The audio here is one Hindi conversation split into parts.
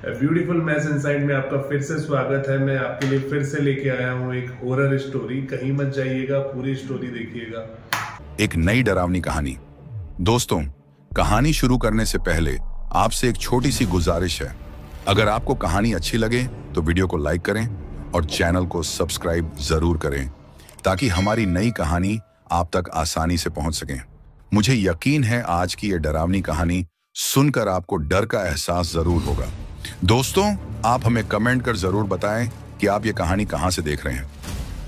ब्यूटीफुल मैस इनसाइड में आपका फिर से स्वागत है। मैं आपके लिए फिर से लेके आया हूँ एक हॉरर स्टोरी। कहीं मत जाइएगा, पूरी स्टोरी देखिएगा। एक नई डरावनी कहानी। दोस्तों, कहानी शुरू करने से पहले आपसे एक छोटी सी गुजारिश है। अगर आपको कहानी अच्छी लगे तो वीडियो को लाइक करें और चैनल को सब्सक्राइब जरूर करें ताकि हमारी नई कहानी आप तक आसानी से पहुंच सके। मुझे यकीन है आज की ये डरावनी कहानी सुनकर आपको डर का एहसास जरूर होगा। दोस्तों, आप हमें कमेंट कर जरूर बताएं कि आप ये कहानी कहां से देख रहे हैं।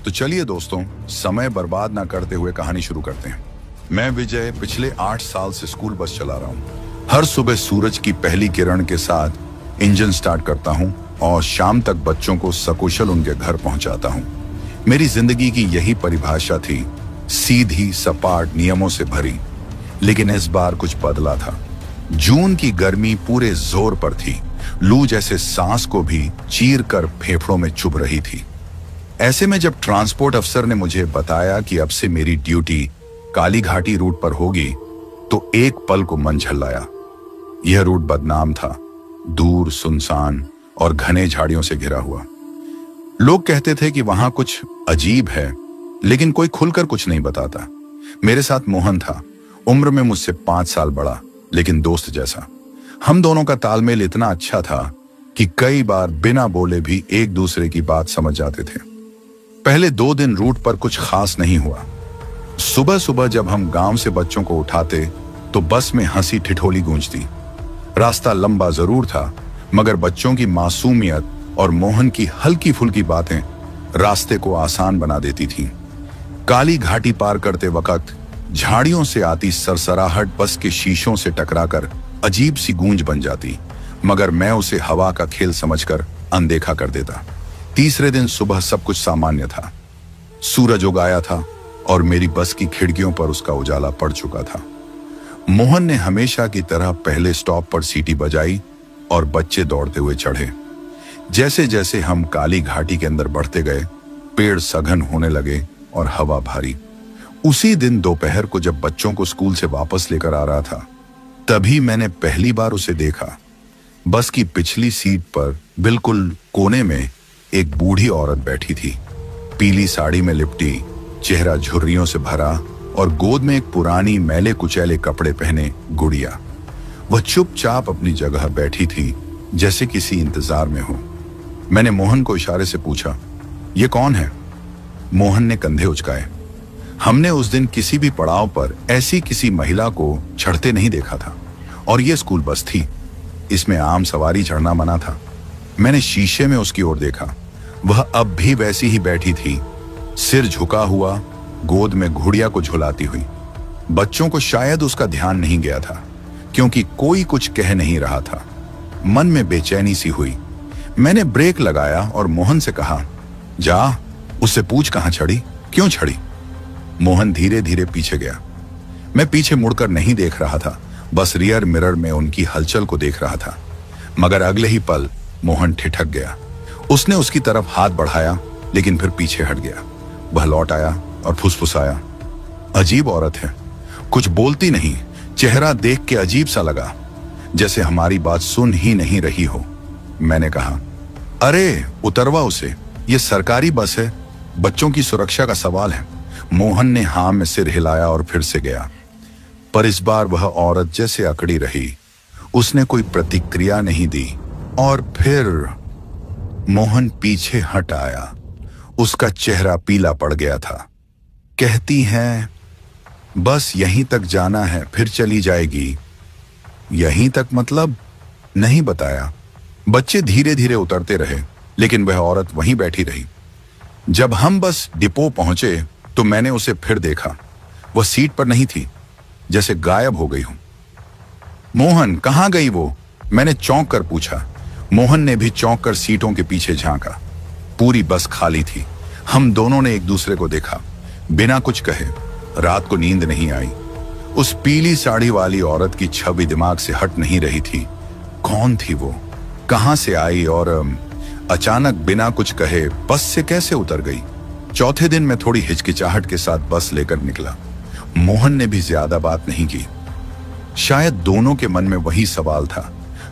तो चलिए दोस्तों, समय बर्बाद ना करते हुए कहानी शुरू करते हैं। मैं विजय पिछले 8 साल से स्कूल बस चला रहा हूँ। हर सुबह सूरज की पहली किरण के साथ इंजन स्टार्ट करता हूँ और शाम तक बच्चों को सकुशल उनके घर पहुंचाता हूँ। मेरी जिंदगी की यही परिभाषा थी, सीधी सपाट नियमों से भरी। लेकिन इस बार कुछ बदला था। जून की गर्मी पूरे जोर पर थी। लू जैसे सांस को भी चीर कर फेफड़ों में चुभ रही थी। ऐसे में जब ट्रांसपोर्ट अफसर ने मुझे बताया कि अब से मेरी ड्यूटी काली घाटी रूट पर होगी तो एक पल को मन झल्लाया। यह रूट बदनाम था, दूर, सुनसान और घने झाड़ियों से घिरा हुआ। लोग कहते थे कि वहां कुछ अजीब है, लेकिन कोई खुलकर कुछ नहीं बताता। मेरे साथ मोहन था, उम्र में मुझसे 5 साल बड़ा, लेकिन दोस्त जैसा। हम दोनों का तालमेल इतना अच्छा था कि कई बार बिना बोले भी एक दूसरे की बात समझ जाते थे। पहले 2 दिन रूट पर कुछ खास नहीं हुआ। सुबह सुबह जब हम गांव से बच्चों को उठाते तो बस में हंसी ठिठोली गूंजती। रास्ता लंबा जरूर था, मगर बच्चों की मासूमियत और मोहन की हल्की फुल्की बातें रास्ते को आसान बना देती थीं। काली घाटी पार करते वक्त झाड़ियों से आती सरसराहट बस के शीशों से टकराकर अजीब सी गूंज बन जाती, मगर मैं उसे हवा का खेल समझकर अनदेखा कर देता। तीसरे दिन सुबह सब कुछ सामान्य था। सूरज उगाया था और मेरी बस की खिड़कियों पर उसका उजाला पड़ चुका था। मोहन ने हमेशा की तरह पहले स्टॉप पर सीटी बजाई और बच्चे दौड़ते हुए चढ़े। जैसे जैसे हम काली घाटी के अंदर बढ़ते गए, पेड़ सघन होने लगे और हवा भारी। उसी दिन दोपहर को जब बच्चों को स्कूल से वापस लेकर आ रहा था, तभी मैंने पहली बार उसे देखा। बस की पिछली सीट पर बिल्कुल कोने में एक बूढ़ी औरत बैठी थी, पीली साड़ी में लिपटी, चेहरा झुर्रियों से भरा और गोद में एक पुरानी मैले कुचैले कपड़े पहने गुड़िया। वह चुपचाप अपनी जगह बैठी थी, जैसे किसी इंतजार में हो। मैंने मोहन को इशारे से पूछा, ये कौन है? मोहन ने कंधे उचकाए। हमने उस दिन किसी भी पड़ाव पर ऐसी किसी महिला को चढ़ते नहीं देखा था, और यह स्कूल बस थी। इसमें आम सवारी चढ़ना मना था। मैंने शीशे में उसकी ओर देखा। वह अब भी वैसी ही बैठी थी, सिर झुका हुआ, गोद में गुड़िया को झुलाती हुई। बच्चों को शायद उसका ध्यान नहीं गया था, क्योंकि कोई कुछ कह नहीं रहा था। मन में बेचैनी सी हुई। मैंने ब्रेक लगाया और मोहन से कहा, जा उससे पूछ कहां चढ़ी, क्यों चढ़ी? मोहन धीरे धीरे पीछे गया। मैं पीछे मुड़कर नहीं देख रहा था, बस रियर मिरर में उनकी हलचल को देख रहा था। मगर अगले ही पल मोहन ठिठक गया। उसने उसकी तरफ हाथ बढ़ाया, लेकिन फिर पीछे हट गया। वह लौट आया और फुसफुसाया, अजीब औरत है, कुछ बोलती नहीं। चेहरा देख के अजीब सा लगा, जैसे हमारी बात सुन ही नहीं रही हो। मैंने कहा, अरे उतरवा उसे, ये सरकारी बस है, बच्चों की सुरक्षा का सवाल है। मोहन ने हाँ में सिर हिलाया और फिर से गया। पर इस बार वह औरत जैसे अकड़ी रही। उसने कोई प्रतिक्रिया नहीं दी। और फिर मोहन पीछे हट आया। उसका चेहरा पीला पड़ गया था। कहती हैं, बस यहीं तक जाना है, फिर चली जाएगी। यहीं तक मतलब? नहीं बताया। बच्चे धीरे धीरे उतरते रहे, लेकिन वह औरत वहीं बैठी रही। जब हम बस डिपो पहुंचे तो मैंने उसे फिर देखा। वह सीट पर नहीं थी, जैसे गायब हो गई हूं। मोहन, कहां गई वो? मैंने चौंक कर पूछा। मोहन ने भी चौंक कर सीटों के पीछे झांका। पूरी बस खाली थी। हम दोनों ने एक दूसरे को देखा, बिना कुछ कहे। रात को नींद नहीं आई। उस पीली साड़ी वाली औरत की छवि दिमाग से हट नहीं रही थी। कौन थी वो? कहां से आई और अचानक बिना कुछ कहे बस से कैसे उतर गई? चौथे दिन मैं थोड़ी हिचकिचाहट के साथ बस लेकर निकला। मोहन ने भी ज्यादा बात नहीं की। शायद दोनों के मन में वही सवाल था,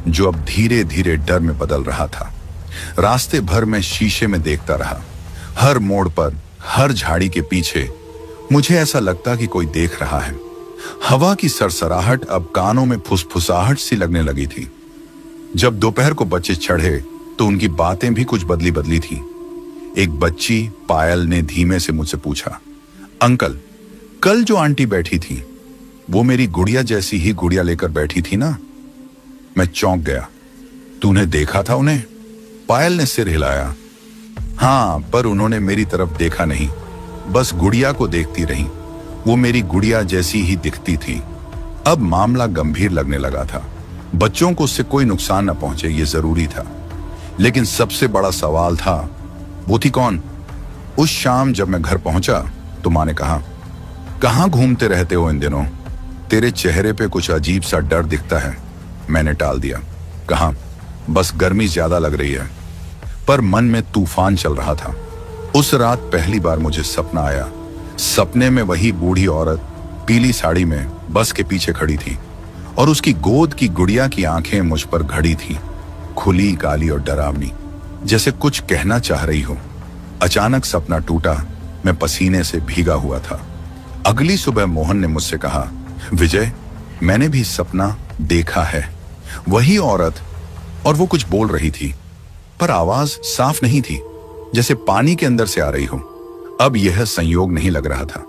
जो अब धीरे धीरे डर में बदल रहा था। रास्ते भर मैं शीशे में देखता रहा। हर मोड़ पर, हर झाड़ी के पीछे मुझे ऐसा लगता कि कोई देख रहा है। हवा की सरसराहट अब कानों में फुसफुसाहट सी लगने लगी थी। जब दोपहर को बच्चे चढ़े तो उनकी बातें भी कुछ बदली बदली थी। एक बच्ची पायल ने धीमे से मुझसे पूछा, अंकल, कल जो आंटी बैठी थी वो मेरी गुड़िया जैसी ही गुड़िया लेकर बैठी थी ना? मैं चौंक गया। तूने देखा था उन्हें? पायल ने सिर हिलाया। हाँ, पर उन्होंने मेरी तरफ देखा नहीं, बस गुड़िया को देखती रही। वो मेरी गुड़िया जैसी ही दिखती थी। अब मामला गंभीर लगने लगा था। बच्चों को उससे कोई नुकसान न पहुंचे, ये जरूरी था। लेकिन सबसे बड़ा सवाल था, वो थी कौन? उस शाम जब मैं घर पहुंचा तो मां ने कहा, कहां घूमते रहते हो इन दिनों? तेरे चेहरे पे कुछ अजीब सा डर दिखता है। मैंने टाल दिया, कहा बस गर्मी ज्यादा लग रही है। पर मन में तूफान चल रहा था। उस रात पहली बार मुझे सपना आया। सपने में वही बूढ़ी औरत पीली साड़ी में बस के पीछे खड़ी थी और उसकी गोद की गुड़िया की आंखें मुझ पर घड़ी थी, खुली, काली और डरावनी, जैसे कुछ कहना चाह रही हो। अचानक सपना टूटा। मैं पसीने से भीगा हुआ था। अगली सुबह मोहन ने मुझसे कहा, विजय, मैंने भी सपना देखा है। वही औरत, और वो कुछ बोल रही थी, पर आवाज साफ नहीं थी, जैसे पानी के अंदर से आ रही हो। अब यह संयोग नहीं लग रहा था।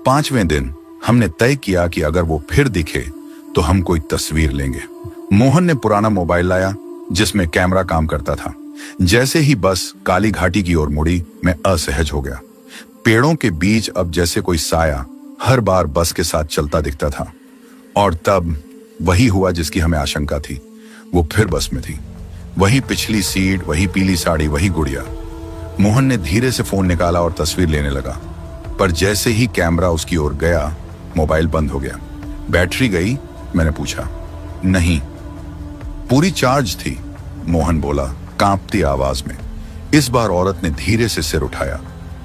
5वें दिन हमने तय किया कि अगर वो फिर दिखे तो हम कोई तस्वीर लेंगे। मोहन ने पुराना मोबाइल लाया जिसमें कैमरा काम करता था। जैसे ही बस काली घाटी की ओर मुड़ी, मैं असहज हो गया। पेड़ों के बीच अब जैसे कोई साया हर बार बस के साथ चलता दिखता था। और तब वही हुआ जिसकी हमें आशंका थी। वो फिर बस में थी। वही पिछली सीट, वही पीली साड़ी, वही गुड़िया। मोहन ने धीरे से फोन निकाला और तस्वीर लेने लगा, पर जैसे ही कैमरा उसकी ओर गया, मोबाइल बंद हो गया। बैटरी गई? मैंने पूछा। नहीं, पूरी चार्ज थी, मोहन बोला कांपती आवाज में। इस बार औरत ने धीरे से सिर उठाया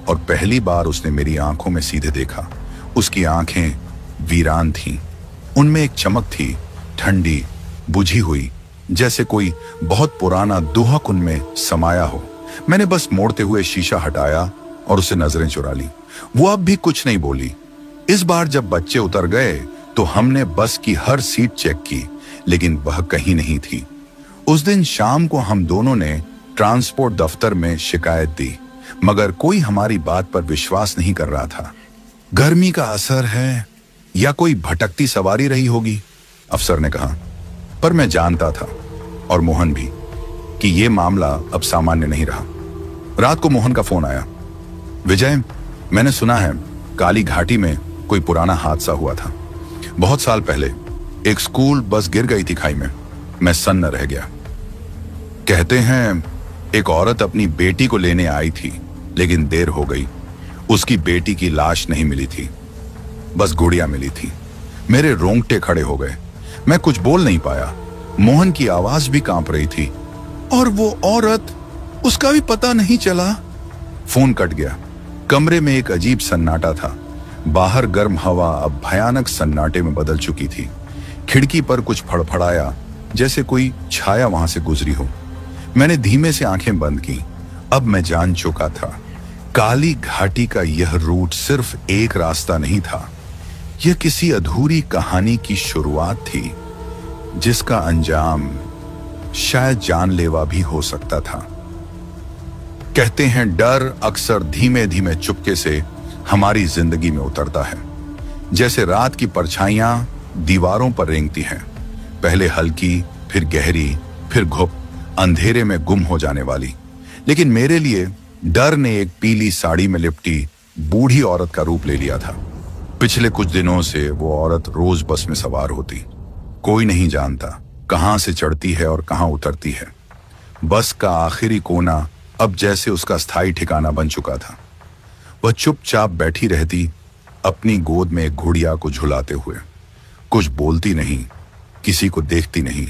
और पहली बार उसने मेरी आंखों में सीधे देखा। उसकी आंखें वीरान थीं। उनमें एक चमक थी, ठंडी, बुझी हुई, जैसे कोई बहुत पुराना दुहक उनमें समाया हो। मैंने बस मोड़ते हुए शीशा हटाया और उसे नजरें चुरा ली। वो अब भी कुछ नहीं बोली। इस बार जब बच्चे उतर गए तो हमने बस की हर सीट चेक की, लेकिन वह कहीं नहीं थी। उस दिन शाम को हम दोनों ने ट्रांसपोर्ट दफ्तर में शिकायत दी, मगर कोई हमारी बात पर विश्वास नहीं कर रहा था। गर्मी का असर है या कोई भटकती सवारी रही होगी, अफसर ने कहा। पर मैं जानता था, और मोहन भी, कि यह मामला अब सामान्य नहीं रहा। रात को मोहन का फोन आया। विजय, मैंने सुना है काली घाटी में कोई पुराना हादसा हुआ था। बहुत साल पहले एक स्कूल बस गिर गई थी खाई में। मैं सन्न रह गया। कहते हैं एक औरत अपनी बेटी को लेने आई थी, लेकिन देर हो गई। उसकी बेटी की लाश नहीं मिली थी, बस गुड़िया मिली थी। मेरे रोंगटे खड़े हो गए। मैं कुछ बोल नहीं पाया। मोहन की आवाज भी कांप रही थी। और वो औरत, उसका भी पता नहीं चला। फोन कट गया। कमरे में एक अजीब सन्नाटा था। बाहर गर्म हवा अब भयानक सन्नाटे में बदल चुकी थी। खिड़की पर कुछ फड़फड़ाया, जैसे कोई छाया वहां से गुजरी हो। मैंने धीमे से आंखें बंद की। अब मैं जान चुका था, काली घाटी का यह रूट सिर्फ एक रास्ता नहीं था। यह किसी अधूरी कहानी की शुरुआत थी, जिसका अंजाम शायद जानलेवा भी हो सकता था। कहते हैं डर अक्सर धीमे धीमे चुपके से हमारी जिंदगी में उतरता है, जैसे रात की परछाइयां दीवारों पर रेंगती हैं, पहले हल्की, फिर गहरी, फिर घुप, अंधेरे में गुम हो जाने वाली। लेकिन मेरे लिए डर ने एक पीली साड़ी में लिपटी बूढ़ी औरत का रूप ले लिया था। पिछले कुछ दिनों से वो औरत रोज बस में सवार होती। कोई नहीं जानता कहां से चढ़ती है और कहां उतरती है। बस का आखिरी कोना अब जैसे उसका स्थायी ठिकाना बन चुका था। वह चुपचाप बैठी रहती, अपनी गोद में एक गुड़िया को झुलाते हुए। कुछ बोलती नहीं, किसी को देखती नहीं,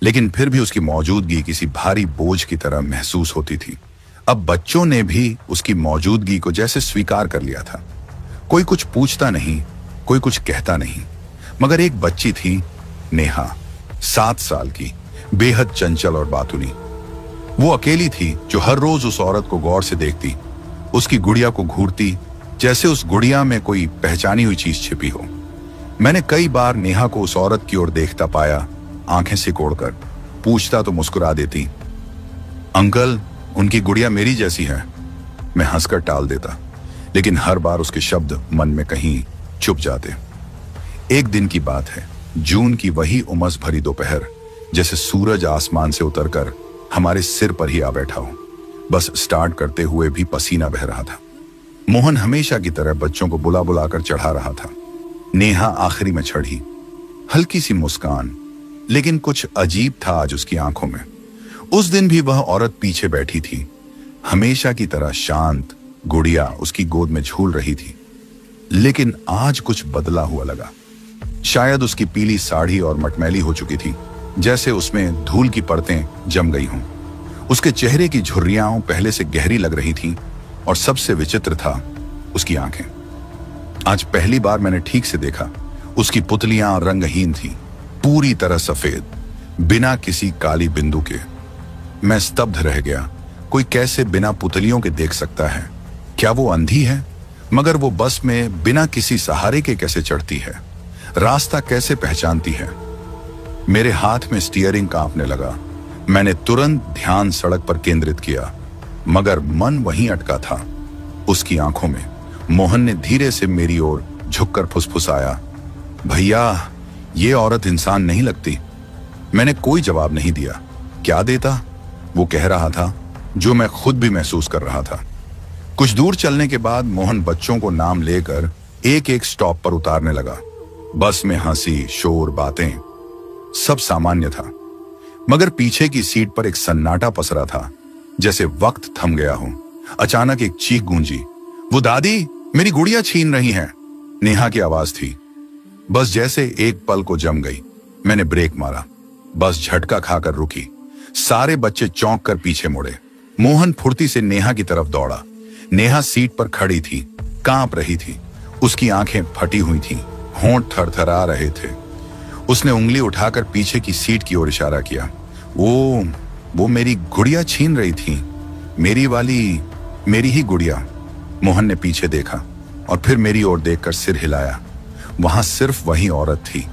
लेकिन फिर भी उसकी मौजूदगी किसी भारी बोझ की तरह महसूस होती थी। अब बच्चों ने भी उसकी मौजूदगी को जैसे स्वीकार कर लिया था। कोई कुछ पूछता नहीं, कोई कुछ कहता नहीं, मगर एक बच्ची थी, नेहा, 7 साल की, बेहद चंचल और बातुनी। वो अकेली थी जो हर रोज उस औरत को गौर से देखती, उसकी गुड़िया को घूरती, जैसे उस गुड़िया में कोई पहचानी हुई चीज छिपी हो। मैंने कई बार नेहा को उस औरत की ओर देखता पाया, आंखें सिकोड़कर। पूछता तो मुस्कुरा देती, अंकल उनकी गुड़िया मेरी जैसी है। मैं हंसकर टाल देता, लेकिन हर बार उसके शब्द मन में कहीं छुप जाते। एक दिन की बात है, जून की वही उमस भरी दोपहर, जैसे सूरज आसमान से उतरकर हमारे सिर पर ही आ बैठा हो। बस स्टार्ट करते हुए भी पसीना बह रहा था। मोहन हमेशा की तरह बच्चों को बुला बुलाकर चढ़ा रहा था। नेहा आखिरी में चढ़ी, हल्की सी मुस्कान, लेकिन कुछ अजीब था आज उसकी आंखों में। उस दिन भी वह औरत पीछे बैठी थी, हमेशा की तरह शांत। गुड़िया उसकी गोद में झूल रही थी, लेकिन आज कुछ बदला हुआ लगा। शायद उसकी पीली साड़ी और मटमैली हो चुकी थी, जैसे उसमें धूल की परतें जम गई हों। उसके चेहरे की झुर्रियां पहले से गहरी लग रही थीं, और सबसे विचित्र था उसकी आंखें। आज पहली बार मैंने ठीक से देखा। उसकी पुतलियां रंगहीन थीं, पूरी तरह सफेद, बिना किसी काली बिंदु के। मैं स्तब्ध रह गया। कोई कैसे बिना पुतलियों के देख सकता है? क्या वो अंधी है? मगर वो बस में बिना किसी सहारे के कैसे चढ़ती है? रास्ता कैसे पहचानती है? मेरे हाथ में स्टीयरिंग कांपने लगा। मैंने तुरंत ध्यान सड़क पर केंद्रित किया, मगर मन वहीं अटका था, उसकी आंखों में। मोहन ने धीरे से मेरी ओर झुककर फुसफुसाया, भैया ये औरत इंसान नहीं लगती। मैंने कोई जवाब नहीं दिया। क्या देता? वो कह रहा था जो मैं खुद भी महसूस कर रहा था। कुछ दूर चलने के बाद मोहन बच्चों को नाम लेकर एक एक स्टॉप पर उतारने लगा। बस में हंसी, शोर, बातें सब सामान्य था, मगर पीछे की सीट पर एक सन्नाटा पसरा था, जैसे वक्त थम गया हो। अचानक एक चीख गूंजी, वो दादी मेरी गुड़िया छीन रही हैं। नेहा की आवाज थी। बस जैसे एक पल को जम गई। मैंने ब्रेक मारा, बस झटका खाकर रुकी। सारे बच्चे चौंक कर पीछे मुड़े। मोहन फुर्ती से नेहा की तरफ दौड़ा। नेहा सीट पर खड़ी थी, कांप रही थी। उसकी आंखें फटी हुई थीं, होंठ थरथरा रहे थे। उसने उंगली उठाकर पीछे की सीट की ओर इशारा किया। वो मेरी गुड़िया छीन रही थी, मेरी वाली, मेरी ही गुड़िया। मोहन ने पीछे देखा और फिर मेरी ओर देखकर सिर हिलाया। वहां सिर्फ वही औरत थी,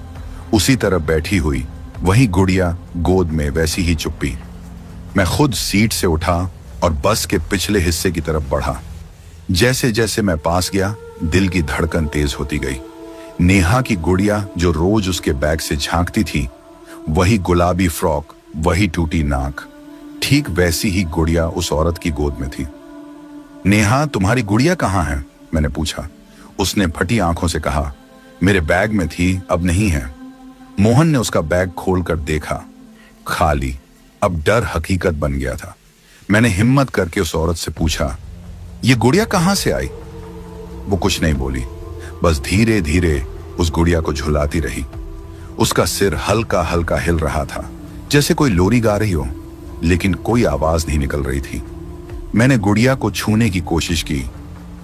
उसी तरफ बैठी हुई, वही गुड़िया गोद में, वैसी ही चुप्पी। मैं खुद सीट से उठा और बस के पिछले हिस्से की तरफ बढ़ा। जैसे जैसे मैं पास गया, दिल की धड़कन तेज होती गई। नेहा की गुड़िया जो रोज उसके बैग से झांकती थी, वही गुलाबी फ्रॉक, वही टूटी नाक, ठीक वैसी ही गुड़िया उस औरत की गोद में थी। नेहा तुम्हारी गुड़िया कहाँ है? मैंने पूछा। उसने फटी आंखों से कहा, मेरे बैग में थी, अब नहीं है। मोहन ने उसका बैग खोलकर देखा, खाली। अब डर हकीकत बन गया था। मैंने हिम्मत करके उस औरत से पूछा, ये गुड़िया कहां से आई? वो कुछ नहीं बोली, बस धीरे धीरे उस गुड़िया को झुलाती रही। उसका सिर हल्का हल्का हिल रहा था, जैसे कोई लोरी गा रही हो, लेकिन कोई आवाज नहीं निकल रही थी। मैंने गुड़िया को छूने की कोशिश की।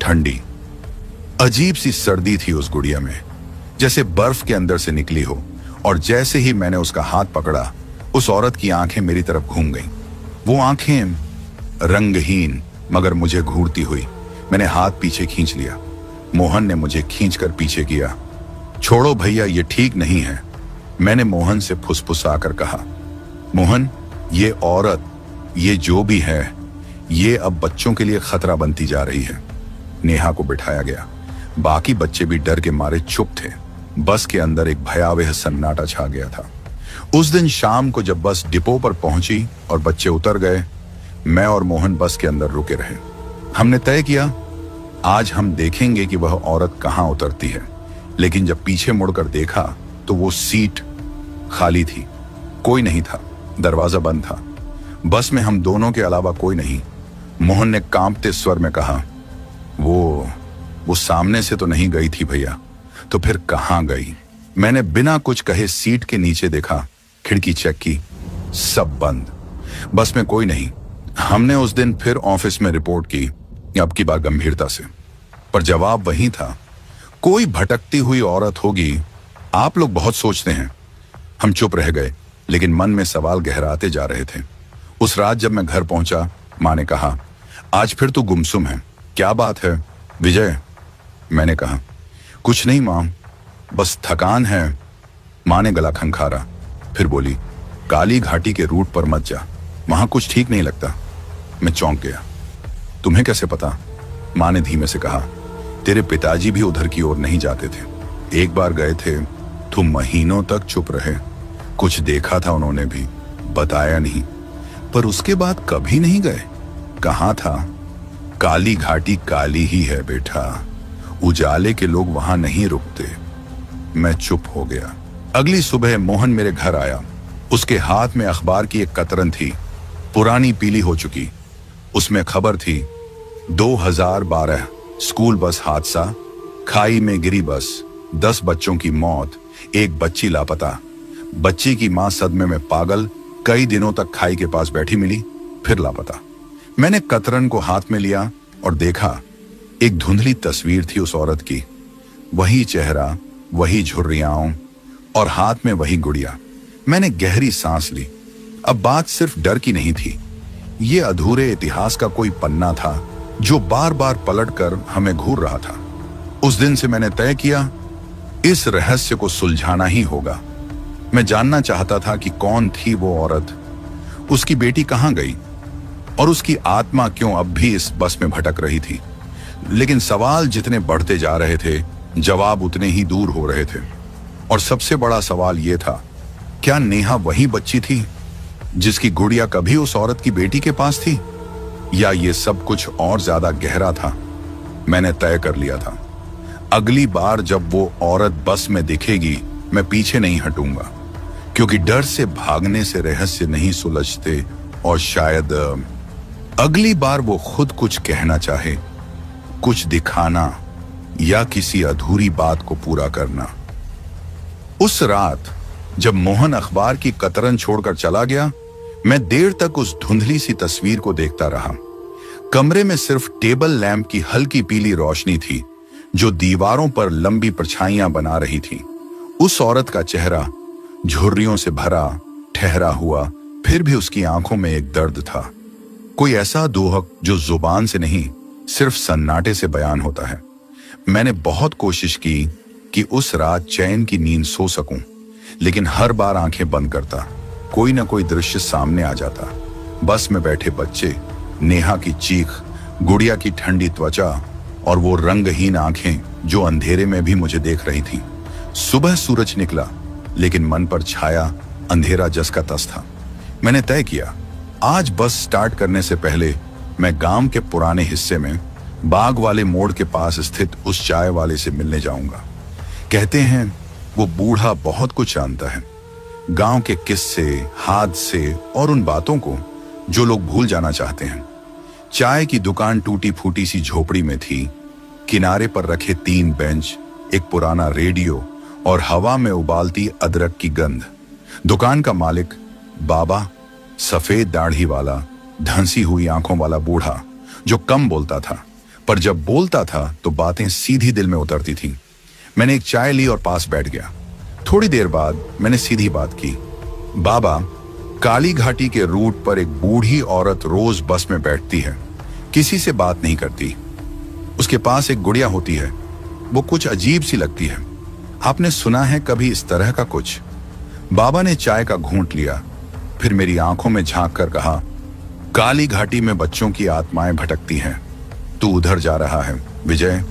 ठंडी, अजीब सी सर्दी थी उस गुड़िया में, जैसे बर्फ के अंदर से निकली हो। और जैसे ही मैंने उसका हाथ पकड़ा, उस औरत की आंखें मेरी तरफ घूम गईं। वो आंखें रंगहीन मगर मुझे घूरती हुई। मैंने हाथ पीछे खींच लिया। मोहन ने मुझे खींचकर पीछे किया। छोड़ो भैया, ये ठीक नहीं है, मैंने मोहन से फुसफुसाकर कहा। मोहन, ये औरत, ये जो भी है, ये अब बच्चों के लिए खतरा बनती जा रही है। नेहा को बिठाया गया। बाकी बच्चे भी डर के मारे चुप थे। बस के अंदर एक भयावह सन्नाटा छा गया था। उस दिन शाम को जब बस डिपो पर पहुंची और बच्चे उतर गए, मैं और मोहन बस के अंदर रुके रहे। हमने तय किया, आज हम देखेंगे कि वह औरत कहां उतरती है। लेकिन जब पीछे मुड़कर देखा तो वो सीट खाली थी, कोई नहीं था, दरवाजा बंद था। बस में हम दोनों के अलावा कोई नहीं। मोहन ने कांपते स्वर में कहा, वो सामने से तो नहीं गई थी भैया। तो फिर कहां गई? मैंने बिना कुछ कहे सीट के नीचे देखा, खिड़की चेक की, सब बंद, बस में कोई नहीं। हमने उस दिन फिर ऑफिस में रिपोर्ट की, अब की बार गंभीरता से, पर जवाब वही था, कोई भटकती हुई औरत होगी। आप लोग बहुत सोचते हैं। हम चुप रह गए। लेकिन मन में सवाल गहराते जा रहे थे। उस रात जब मैं घर पहुंचा, माँ ने कहा, आज फिर तू गुमसुम है, क्या बात है विजय? मैंने कहा, कुछ नहीं माँ, बस थकान है। माँ ने गला खंखारा, फिर बोली, काली घाटी के रूट पर मत जा, वहां कुछ ठीक नहीं लगता। मैं चौंक गया। तुम्हें कैसे पता? माँ ने धीमे से कहा, तेरे पिताजी भी उधर की ओर नहीं जाते थे, एक बार गए थे, तुम महीनों तक चुप रहे। कुछ देखा था उन्होंने भी, बताया नहीं, पर उसके बाद कभी नहीं गए। कहाँ था? काली घाटी काली ही है बेटा, उजाले के लोग वहां नहीं रुकते। मैं चुप हो गया। अगली सुबह मोहन मेरे घर आया। उसके हाथ में अखबार की एक कतरन थी, पुरानी पीली हो चुकी। उसमें खबर थी, 2012 स्कूल बस हादसा, खाई में गिरी बस, 10 बच्चों की मौत, एक बच्ची लापता। बच्ची की मां सदमे में पागल, कई दिनों तक खाई के पास बैठी मिली, फिर लापता। मैंने कतरन को हाथ में लिया और देखा, एक धुंधली तस्वीर थी उस औरत की, वही चेहरा, वही झुर्रियां और हाथ में वही गुड़िया। मैंने गहरी सांस ली। अब बात सिर्फ डर की नहीं थी, ये अधूरे इतिहास का कोई पन्ना था जो बार बार पलटकर हमें घूर रहा था। उस दिन से मैंने तय किया, इस रहस्य को सुलझाना ही होगा। मैं जानना चाहता था कि कौन थी वो औरत, उसकी बेटी कहां गई और उसकी आत्मा क्यों अब भी इस बस में भटक रही थी। लेकिन सवाल जितने बढ़ते जा रहे थे, जवाब उतने ही दूर हो रहे थे। और सबसे बड़ा सवाल यह था, क्या नेहा वही बच्ची थी जिसकी गुड़िया कभी उस औरत की बेटी के पास थी, या ये सब कुछ और ज्यादा गहरा था? मैंने तय कर लिया था, अगली बार जब वो औरत बस में दिखेगी, मैं पीछे नहीं हटूंगा, क्योंकि डर से भागने से रहस्य नहीं सुलझते। और शायद अगली बार वो खुद कुछ कहना चाहे, कुछ दिखाना या किसी अधूरी बात को पूरा करना। उस रात जब मोहन अखबार की कतरन छोड़कर चला गया, मैं देर तक उस धुंधली सी तस्वीर को देखता रहा। कमरे में सिर्फ टेबल लैंप की हल्की पीली रोशनी थी जो दीवारों पर लंबी परछाइयां बना रही थी। उस औरत का चेहरा झुर्रियों से भरा, ठहरा हुआ, फिर भी उसकी आंखों में एक दर्द था, कोई ऐसा दोहक जो जुबान से नहीं, सिर्फ सन्नाटे से बयान होता है। मैंने बहुत कोशिश की कि उस रात चैन की नींद सो सकूं, लेकिन हर बार आंखें बंद करता, कोई ना कोई दृश्य सामने आ जाता। बस में बैठे बच्चे, नेहा की चीख, गुड़िया की ठंडी त्वचा और वो रंगहीन आंखें जो अंधेरे में भी मुझे देख रही थीं। सुबह सूरज निकला, लेकिन मन पर छाया अंधेरा जस का तस था। मैंने तय किया, आज बस स्टार्ट करने से पहले मैं गांव के पुराने हिस्से में बाग वाले मोड़ के पास स्थित उस चाय वाले से मिलने जाऊंगा। कहते हैं वो बूढ़ा बहुत कुछ जानता है, गांव के किस्से, हादसे और उन बातों को जो लोग भूल जाना चाहते हैं। चाय की दुकान टूटी फूटी सी झोपड़ी में थी। किनारे पर रखे 3 बेंच, एक पुराना रेडियो और हवा में उबालती अदरक की गंध। दुकान का मालिक बाबा, सफेद दाढ़ी वाला, धंसी हुई आंखों वाला बूढ़ा जो कम बोलता था, पर जब बोलता था तो बातें सीधी दिल में उतरती थीं। मैंने एक चाय ली और पास बैठ गया। थोड़ी देर बाद मैंने सीधी बात की, बाबा, काली घाटी के रूट पर एक बूढ़ी औरत रोज बस में बैठती है, किसी से बात नहीं करती, उसके पास एक गुड़िया होती है, वो कुछ अजीब सी लगती है, आपने सुना है कभी इस तरह का कुछ? बाबा ने चाय का घूंट लिया, फिर मेरी आंखों में झांक कर कहा, काली घाटी में बच्चों की आत्माएं भटकती हैं, तू उधर जा रहा है विजय।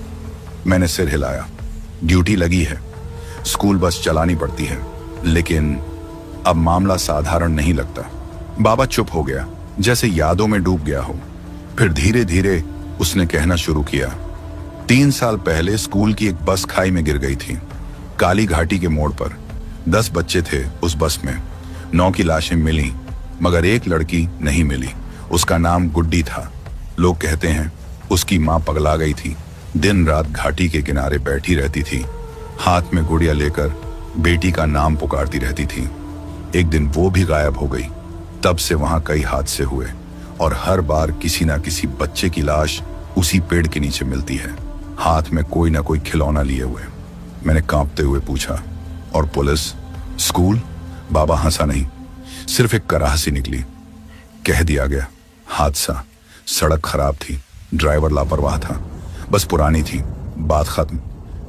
मैंने सिर हिलाया। ड्यूटी लगी है, स्कूल बस चलानी पड़ती है, लेकिन अब मामला साधारण नहीं लगता। बाबा चुप हो गया, जैसे यादों में डूब गया हो। फिर धीरे धीरे उसने कहना शुरू किया, 3 साल पहले स्कूल की एक बस खाई में गिर गई थी, काली घाटी के मोड़ पर। 10 बच्चे थे उस बस में। 9 की लाशें मिली, मगर एक लड़की नहीं मिली। उसका नाम गुड्डी था। लोग कहते हैं उसकी मां पगला गई थी, दिन रात घाटी के किनारे बैठी रहती थी, हाथ में गुड़िया लेकर बेटी का नाम पुकारती रहती थी। एक दिन वो भी गायब हो गई। तब से वहां कई हादसे हुए और हर बार किसी ना किसी बच्चे की लाश उसी पेड़ के नीचे मिलती है, हाथ में कोई ना कोई खिलौना लिए हुए। मैंने कांपते हुए पूछा, और पुलिस, स्कूल? बाबा हंसा नहीं, सिर्फ एक कराह सी निकली। कह दिया गया हादसा, सड़क खराब थी, ड्राइवर लापरवाह था, बस पुरानी थी, बात खत्म।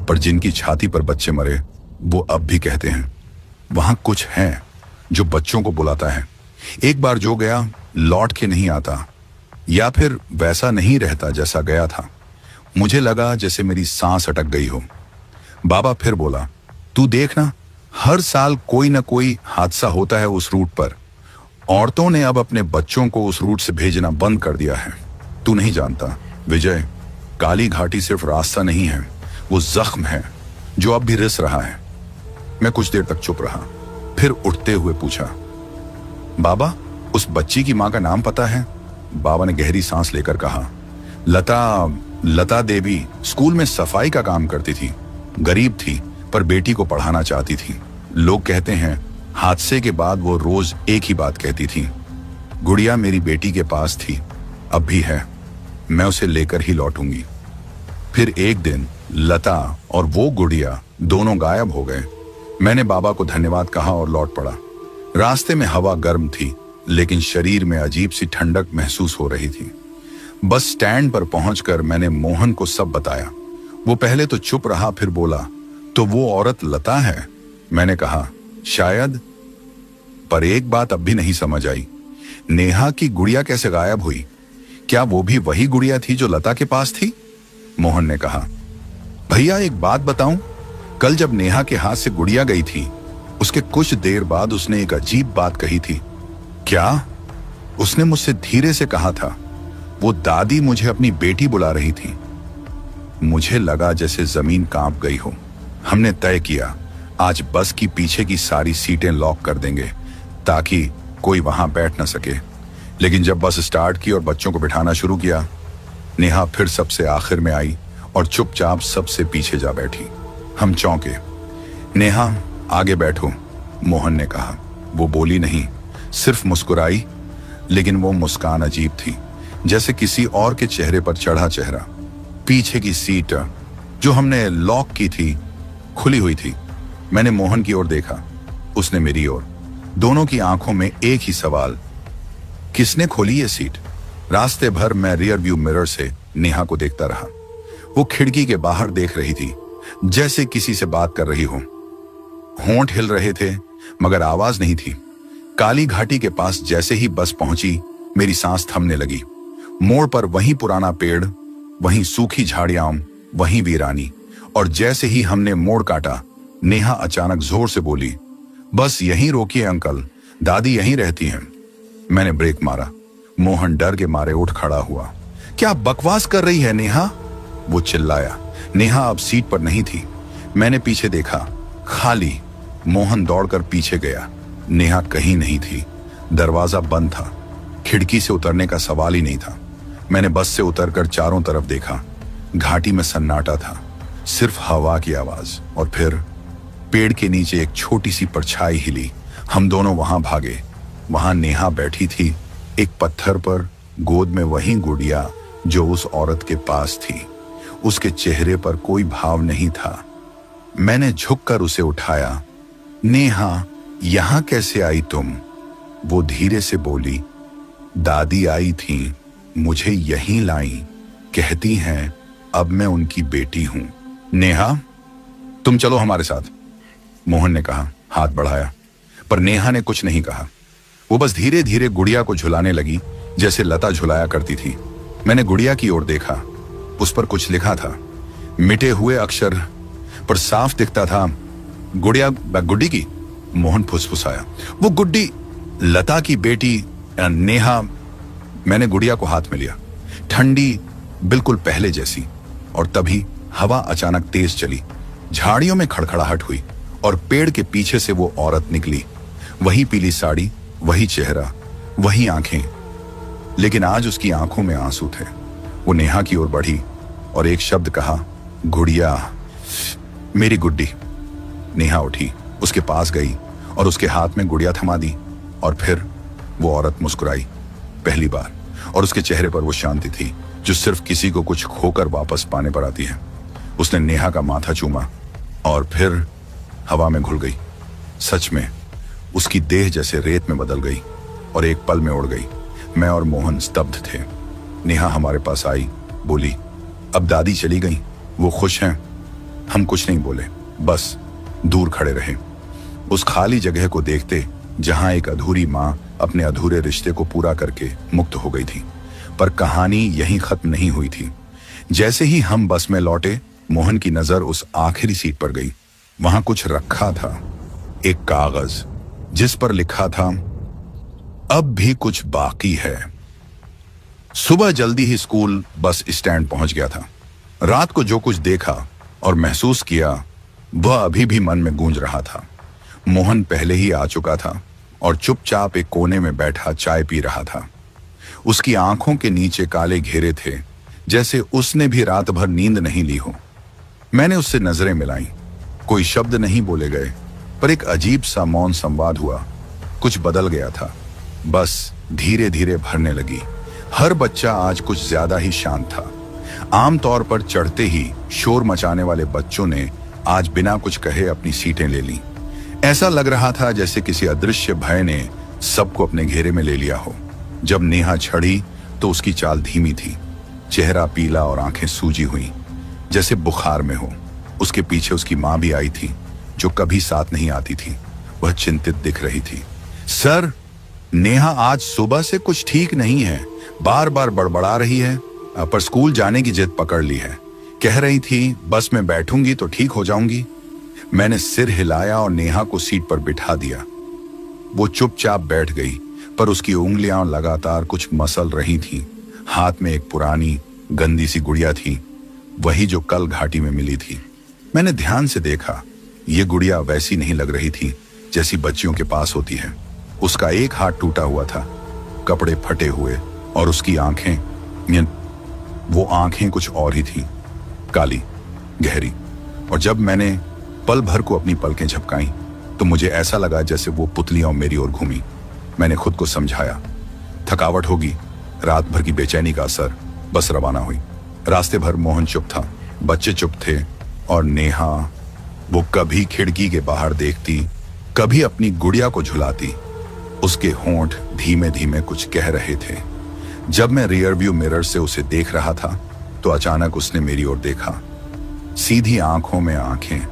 पर जिनकी छाती पर बच्चे मरे वो अब भी कहते हैं वहां कुछ है जो बच्चों को बुलाता है। एक बार जो गया लौट के नहीं आता, या फिर वैसा नहीं रहता जैसा गया था। मुझे लगा जैसे मेरी सांस अटक गई हो। बाबा फिर बोला, तू देखना, हर साल कोई ना कोई हादसा होता है उस रूट पर। औरतों ने अब अपने बच्चों को उस रूट से भेजना बंद कर दिया है। तू नहीं जानता विजय, काली घाटी सिर्फ रास्ता नहीं है, वो जख्म है जो अब भी रिस रहा है। मैं कुछ देर तक चुप रहा, फिर उठते हुए पूछा, बाबा उस बच्ची की मां का नाम पता है? बाबा ने गहरी सांस लेकर कहा, लता देवी स्कूल में सफाई का काम करती थी, गरीब थी पर बेटी को पढ़ाना चाहती थी। लोग कहते हैं हादसे के बाद वो रोज एक ही बात कहती थी, गुड़िया मेरी बेटी के पास थी, अब भी है, मैं उसे लेकर ही लौटूंगी। फिर एक दिन लता और वो गुड़िया दोनों गायब हो गए। मैंने बाबा को धन्यवाद कहा और लौट पड़ा। रास्ते में हवा गर्म थी, लेकिन शरीर में अजीब सी ठंडक महसूस हो रही थी। बस स्टैंड पर पहुंचकर मैंने मोहन को सब बताया। वो पहले तो चुप रहा, फिर बोला, तो वो औरत लता है? मैंने कहा, शायद, पर एक बात अब भी नहीं समझ आई, नेहा की गुड़िया कैसे गायब हुई? क्या वो भी वही गुड़िया थी जो लता के पास थी? मोहन ने कहा, भैया एक बात बताऊं, कल जब नेहा के हाथ से गुड़िया गई थी, उसके कुछ देर बाद उसने एक अजीब बात कही थी। क्या? उसने मुझसे धीरे से कहा था, वो दादी मुझे अपनी बेटी बुला रही थी। मुझे लगा जैसे जमीन कांप गई हो। हमने तय किया आज बस की पीछे की सारी सीटें लॉक कर देंगे ताकि कोई वहां बैठ ना सके। लेकिन जब बस स्टार्ट की और बच्चों को बिठाना शुरू किया, नेहा फिर सबसे आखिर में आई और चुपचाप सबसे पीछे जा बैठी। हम चौंके। नेहा आगे बैठो, मोहन ने कहा। वो बोली नहीं, सिर्फ मुस्कुराई, लेकिन वो मुस्कान अजीब थी, जैसे किसी और के चेहरे पर चढ़ा चेहरा। पीछे की सीट जो हमने लॉक की थी खुली हुई थी। मैंने मोहन की ओर देखा, उसने मेरी ओर। दोनों की आंखों में एक ही सवाल, किसने खोली ये सीट? रास्ते भर मैं रियर व्यू मिरर से नेहा को देखता रहा। वो खिड़की के बाहर देख रही थी, जैसे किसी से बात कर रही हो। होंठ हिल रहे थे मगर आवाज नहीं थी। काली घाटी के पास जैसे ही बस पहुंची, मेरी सांस थमने लगी। मोड़ पर वही पुराना पेड़, वहीं सूखी झाड़ियां, वहीं वीरानी। और जैसे ही हमने मोड़ काटा, नेहा अचानक जोर से बोली, बस यहीं रोकिए अंकल, दादी यहीं रहती हैं। मैंने ब्रेक मारा। मोहन डर के मारे उठ खड़ा हुआ। क्या बकवास कर रही है नेहा? वो चिल्लाया। नेहा अब सीट पर नहीं थी। मैंने पीछे देखा, खाली। मोहन दौड़कर पीछे गया। नेहा कहीं नहीं थी। दरवाजा बंद था। खिड़की से उतरने का सवाल ही नहीं था। मैंने बस से उतरकर चारों तरफ देखा। घाटी में सन्नाटा था, सिर्फ हवा की आवाज। और फिर पेड़ के नीचे एक छोटी सी परछाई हिली। हम दोनों वहां भागे। वहां नेहा बैठी थी, एक पत्थर पर, गोद में वही गुड़िया जो उस औरत के पास थी। उसके चेहरे पर कोई भाव नहीं था। मैंने झुककर उसे उठाया। नेहा, यहां कैसे आई तुम? वो धीरे से बोली, दादी आई थी, मुझे यहीं लाई, कहती हैं अब मैं उनकी बेटी हूं। नेहा, तुम चलो हमारे साथ, मोहन ने कहा, हाथ बढ़ाया। पर नेहा ने कुछ नहीं कहा। वो बस धीरे धीरे गुड़िया को झुलाने लगी, जैसे लता झुलाया करती थी। मैंने गुड़िया की ओर देखा। उस पर कुछ लिखा था, मिटे हुए अक्षर पर साफ दिखता था, गुड़िया गुड्डी की। मोहन फुसफुसाया, वो गुड्डी लता की बेटी नेहा। मैंने गुड़िया को हाथ में लिया, ठंडी, बिल्कुल पहले जैसी। और तभी हवा अचानक तेज चली, झाड़ियों में खड़खड़ाहट हुई और पेड़ के पीछे से वो औरत निकली। वही पीली साड़ी, वही चेहरा, वही आंखें, लेकिन आज उसकी आंखों में आंसू थे। वो नेहा की ओर बढ़ी और एक शब्द कहा, गुड़िया, मेरी गुड्डी। नेहा उठी, उसके पास गई और उसके हाथ में गुड़िया थमा दी। और फिर वो औरत मुस्कुराई, पहली बार। और उसके चेहरे पर वो शांति थी जो सिर्फ किसी को कुछ खोकर वापस पाने पर आती है। उसने नेहा का माथा चूमा और फिर हवा में घुल गई। सच में उसकी देह जैसे रेत में बदल गई और एक पल में उड़ गई। मैं और मोहन स्तब्ध थे। नेहा हमारे पास आई, बोली, अब दादी चली गई, वो खुश हैं? हम कुछ नहीं बोले, बस दूर खड़े रहे, उस खाली जगह को देखते जहां एक अधूरी मां अपने अधूरे रिश्ते को पूरा करके मुक्त हो गई थी। पर कहानी यहीं खत्म नहीं हुई थी। जैसे ही हम बस में लौटे, मोहन की नजर उस आखिरी सीट पर गई। वहां कुछ रखा था, एक कागज जिस पर लिखा था, अब भी कुछ बाकी है। सुबह जल्दी ही स्कूल बस स्टैंड पहुंच गया था। रात को जो कुछ देखा और महसूस किया वह अभी भी मन में गूंज रहा था। मोहन पहले ही आ चुका था और चुपचाप एक कोने में बैठा चाय पी रहा था। उसकी आंखों के नीचे काले घेरे थे, जैसे उसने भी रात भर नींद नहीं ली हो। मैंने उससे नजरें मिलाई। कोई शब्द नहीं बोले गए, पर एक अजीब सा मौन संवाद हुआ। कुछ बदल गया था, बस धीरे धीरे भरने लगी। हर बच्चा आज कुछ ज्यादा ही शांत था। आमतौर पर चढ़ते ही शोर मचाने वाले बच्चों ने आज बिना कुछ कहे अपनी सीटें ले ली। ऐसा लग रहा था जैसे किसी अदृश्य भय ने सबको अपने घेरे में ले लिया हो। जब नेहा चढ़ी तो उसकी चाल धीमी थी, चेहरा पीला और आंखें सूजी हुई, जैसे बुखार में हो। उसके पीछे उसकी मां भी आई थी, जो कभी साथ नहीं आती थी। वह चिंतित दिख रही थी। सर, नेहा आज सुबह से कुछ ठीक नहीं है, बार बार बड़बड़ा रही है, पर स्कूल जाने की जिद पकड़ ली है। कह रही थी बस में बैठूंगी तो ठीक हो जाऊंगी। मैंने सिर हिलाया और नेहा को सीट पर बिठा दिया। वो चुपचाप बैठ गई, पर उसकी उंगलियां लगातार कुछ मसल रही थीं। हाथ में एक पुरानी गंदी सी गुड़िया थी, वही जो कल घाटी में मिली थी। मैंने ध्यान से देखा, ये गुड़िया वैसी नहीं लग रही थी जैसी बच्चियों के पास होती है। उसका एक हाथ टूटा हुआ था, कपड़े फटे हुए, और उसकी आंखें, वो आंखें कुछ और ही थी, काली, गहरी। और जब मैंने पल भर को अपनी पलकें झपकाई तो मुझे ऐसा लगा जैसे वो पुतलियां मेरी ओर घूमी। मैंने खुद को समझाया, थकावट होगी, रात भर की बेचैनी का असर। बस रवाना हुई। रास्ते भर मोहन चुप था, बच्चे चुप थे, और नेहा, वो कभी खिड़की के बाहर देखती, कभी अपनी गुड़िया को झुलाती। उसके होंठ धीमे धीमे कुछ कह रहे थे। जब मैं रियर व्यू मिरर से उसे देख रहा था तो अचानक उसने मेरी ओर देखा, सीधी आंखों में आंखें,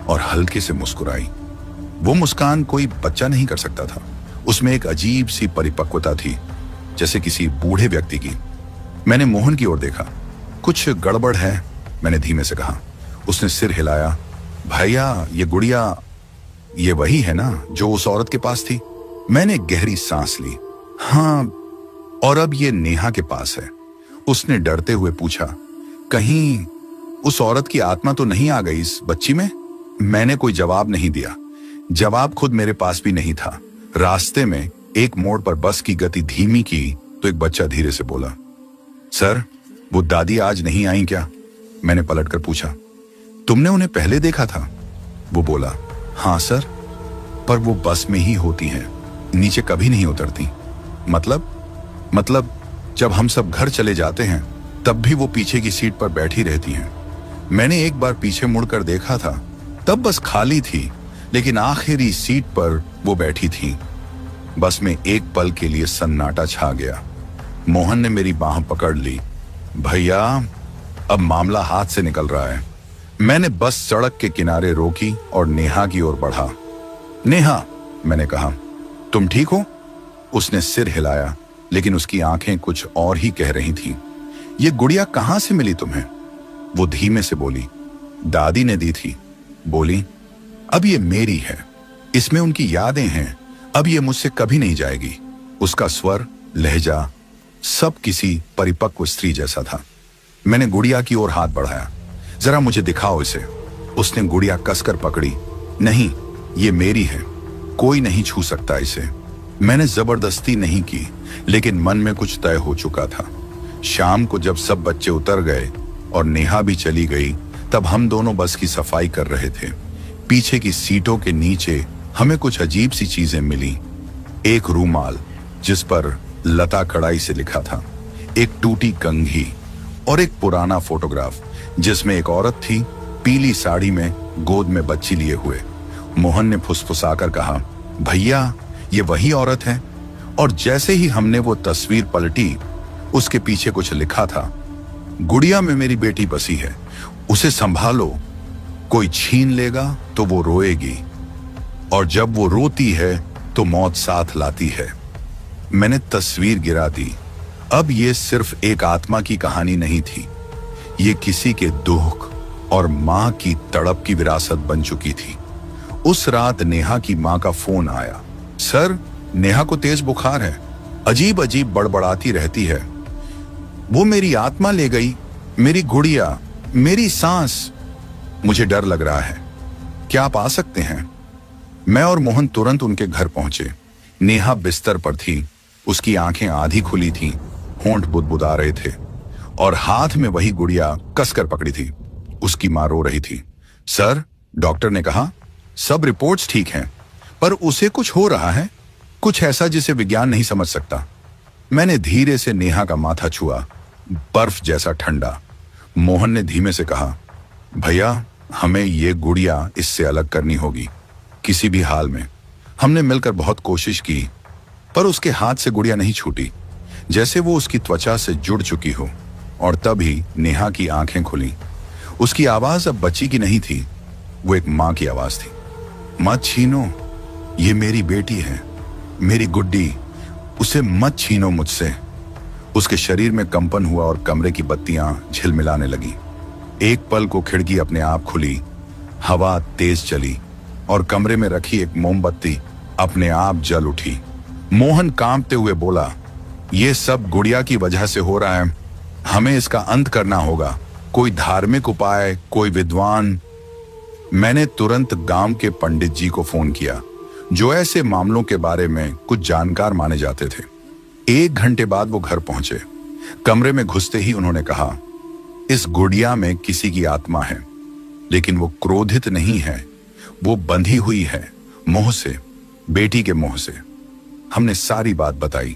और हल्के से मुस्कुराई। वो मुस्कान कोई बच्चा नहीं कर सकता था। उसमें एक अजीब सी परिपक्वता थी, जैसे किसी बूढ़े व्यक्ति की। मैंने मोहन की ओर देखा। कुछ गड़बड़ है, मैंने धीमे से कहा। उसने सिर हिलाया। भैया, ये गुड़िया, ये वही है ना जो उस औरत के पास थी? मैंने गहरी सांस ली। हाँ, और अब ये नेहा के पास है। उसने डरते हुए पूछा, कहीं उस औरत की आत्मा तो नहीं आ गई इस बच्ची में? मैंने कोई जवाब नहीं दिया। जवाब खुद मेरे पास भी नहीं था। रास्ते में एक मोड़ पर बस की गति धीमी की तो एक बच्चा धीरे से बोला, सर, वो दादी आज नहीं आई क्या? मैंने पलटकर पूछा, तुमने उन्हें पहले देखा था? वो बोला, हाँ सर, पर वो बस में ही होती हैं, नीचे कभी नहीं उतरती। मतलब जब हम सब घर चले जाते हैं तब भी वो पीछे की सीट पर बैठी रहती हैं। मैंने एक बार पीछे मुड़कर देखा था, तब बस खाली थी, लेकिन आखिरी सीट पर वो बैठी थी। बस में एक पल के लिए सन्नाटा छा गया। मोहन ने मेरी बांह पकड़ ली। भैया, अब मामला हाथ से निकल रहा है। मैंने बस सड़क के किनारे रोकी और नेहा की ओर बढ़ा। नेहा, मैंने कहा, तुम ठीक हो? उसने सिर हिलाया, लेकिन उसकी आंखें कुछ और ही कह रही थीं। ये गुड़िया कहां से मिली तुम्हें? वो धीमे से बोली, दादी ने दी थी। बोली, अब ये मेरी है, इसमें उनकी यादें हैं, अब ये मुझसे कभी नहीं जाएगी। उसका स्वर, लहजा, सब किसी परिपक्व स्त्री जैसा था। मैंने गुड़िया की ओर हाथ बढ़ाया। जरा मुझे दिखाओ इसे। उसने गुड़िया कसकर पकड़ी। नहीं, ये मेरी है, कोई नहीं छू सकता इसे। मैंने जबरदस्ती नहीं की, लेकिन मन में कुछ तय हो चुका था। शाम को जब सब बच्चे उतर गए और नेहा भी चली गई, तब हम दोनों बस की सफाई कर रहे थे। पीछे की सीटों के नीचे हमें कुछ अजीब सी चीजें मिली। एक रूमाल जिस पर लता कड़ाई से लिखा था, एक टूटी कंघी और एक पुराना फोटोग्राफ जिसमें एक औरत थी, पीली साड़ी में, गोद में बच्ची लिए हुए। मोहन ने फुसफुसाकर कहा, भैया ये वही औरत है। और जैसे ही हमने वो तस्वीर पलटी, उसके पीछे कुछ लिखा था, गुड़िया में मेरी बेटी बसी है, उसे संभालो, कोई छीन लेगा तो वो रोएगी, और जब वो रोती है तो मौत साथ लाती है। मैंने तस्वीर गिरा दी। अब ये सिर्फ एक आत्मा की कहानी नहीं थी, ये किसी के दुख और मां की तड़प की विरासत बन चुकी थी। उस रात नेहा की मां का फोन आया, सर नेहा को तेज बुखार है, अजीब अजीब बड़बड़ाती रहती है, वो मेरी आत्मा ले गई, मेरी गुड़िया, मेरी सांस, मुझे डर लग रहा है, क्या आप आ सकते हैं? मैं और मोहन तुरंत उनके घर पहुंचे। नेहा बिस्तर पर थी, उसकी आंखें आधी खुली थीं, होंठ बुदबुदा रहे थे और हाथ में वही गुड़िया कसकर पकड़ी थी। उसकी मां रो रही थी। सर, डॉक्टर ने कहा सब रिपोर्ट्स ठीक हैं, पर उसे कुछ हो रहा है, कुछ ऐसा जिसे विज्ञान नहीं समझ सकता। मैंने धीरे से नेहा का माथा छुआ, बर्फ जैसा ठंडा। मोहन ने धीमे से कहा, भैया हमें ये गुड़िया इससे अलग करनी होगी, किसी भी हाल में। हमने मिलकर बहुत कोशिश की, पर उसके हाथ से गुड़िया नहीं छूटी, जैसे वो उसकी त्वचा से जुड़ चुकी हो। और तभी नेहा की आंखें खुली। उसकी आवाज अब बच्ची की नहीं थी, वो एक मां की आवाज थी। मत छीनो, ये मेरी बेटी है, मेरी गुड्डी, उसे मत छीनो मुझसे। उसके शरीर में कंपन हुआ और कमरे की बत्तियां झिलमिलाने लगी। एक पल को खिड़की अपने आप खुली, हवा तेज चली और कमरे में रखी एक मोमबत्ती अपने आप जल उठी। मोहन कांपते हुए बोला, ये सब गुड़िया की वजह से हो रहा है, हमें इसका अंत करना होगा, कोई धार्मिक उपाय, कोई विद्वान। मैंने तुरंत गांव के पंडित जी को फोन किया, जो ऐसे मामलों के बारे में कुछ जानकार माने जाते थे। 1 घंटे बाद वो घर पहुंचे। कमरे में घुसते ही उन्होंने कहा, इस गुड़िया में किसी की आत्मा है, लेकिन वो क्रोधित नहीं है, वो बंधी हुई है मोह से, बेटी के मोह से। हमने सारी बात बताई।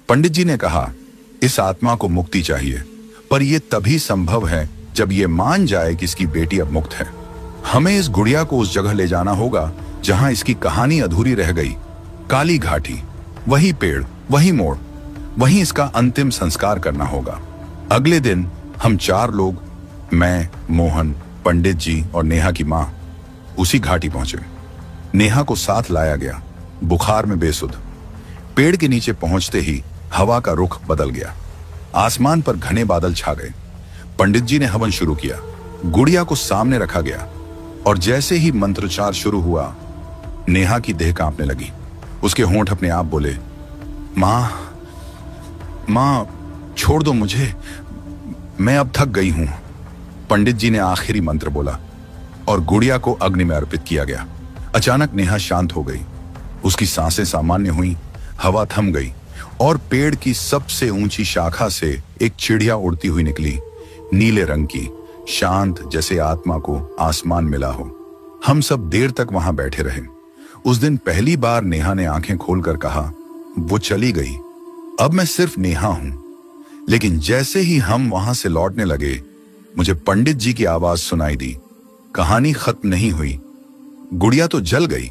पंडित जी ने कहा, इस आत्मा को मुक्ति चाहिए, पर यह तभी संभव है जब ये मान जाए कि इसकी बेटी अब मुक्त है। हमें इस गुड़िया को उस जगह ले जाना होगा जहां इसकी कहानी अधूरी रह गई। काली घाटी, वही पेड़, वही मोड़, वहीं इसका अंतिम संस्कार करना होगा। अगले दिन हम 4 लोग, मैं, मोहन, पंडित जी और नेहा की मां, उसी घाटी पहुंचे। नेहा को साथ लाया गया, बुखार में बेसुध। पेड़ के नीचे पहुंचते ही हवा का रुख बदल गया, आसमान पर घने बादल छा गए। पंडित जी ने हवन शुरू किया, गुड़िया को सामने रखा गया और जैसे ही मंत्रोच्चार शुरू हुआ, नेहा की देह कांपने लगी। उसके होंठ अपने आप बोले, मां, मां, छोड़ दो मुझे, मैं अब थक गई हूं। पंडित जी ने आखिरी मंत्र बोला और गुड़िया को अग्नि में अर्पित किया गया। अचानक नेहा शांत हो गई, उसकी सांसें सामान्य हुई, हवा थम गई और पेड़ की सबसे ऊंची शाखा से एक चिड़िया उड़ती हुई निकली, नीले रंग की, शांत जैसे आत्मा को आसमान मिला हो। हम सब देर तक वहां बैठे रहे। उस दिन पहली बार नेहा ने आंखें खोलकर कहा, वो चली गई, अब मैं सिर्फ नेहा हूं। लेकिन जैसे ही हम वहां से लौटने लगे, मुझे पंडित जी की आवाज सुनाई दी, कहानी खत्म नहीं हुई, गुड़िया तो जल गई,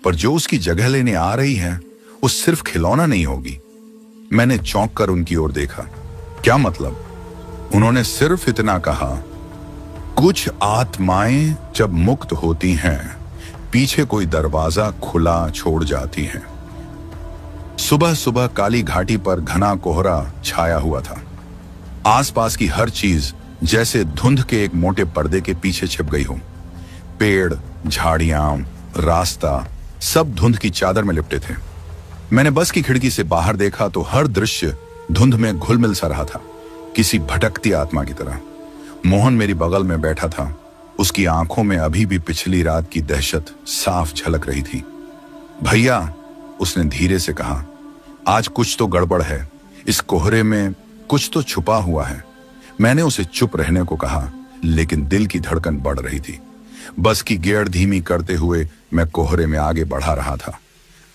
पर जो उसकी जगह लेने आ रही है वो सिर्फ खिलौना नहीं होगी। मैंने चौंक कर उनकी ओर देखा। क्या मतलब? उन्होंने सिर्फ इतना कहा, कुछ आत्माएं जब मुक्त होती हैं, पीछे कोई दरवाजा खुला छोड़ जाती हैं। सुबह सुबह काली घाटी पर घना कोहरा छाया हुआ था। आसपास की हर चीज जैसे धुंध के एक मोटे पर्दे के पीछे छिप गई हो। पेड़, झाड़ियां, रास्ता, सब धुंध की चादर में लिपटे थे। मैंने बस की खिड़की से बाहर देखा तो हर दृश्य धुंध में घुल-मिल सा रहा था, किसी भटकती आत्मा की तरह। मोहन मेरी बगल में बैठा था, उसकी आंखों में अभी भी पिछली रात की दहशत साफ झलक रही थी। भैया, उसने धीरे से कहा, आज कुछ तो गड़बड़ है, इस कोहरे में कुछ तो छुपा हुआ है। मैंने उसे चुप रहने को कहा, लेकिन दिल की धड़कन बढ़ रही थी। बस की गियर धीमी करते हुए मैं कोहरे में आगे बढ़ा रहा था।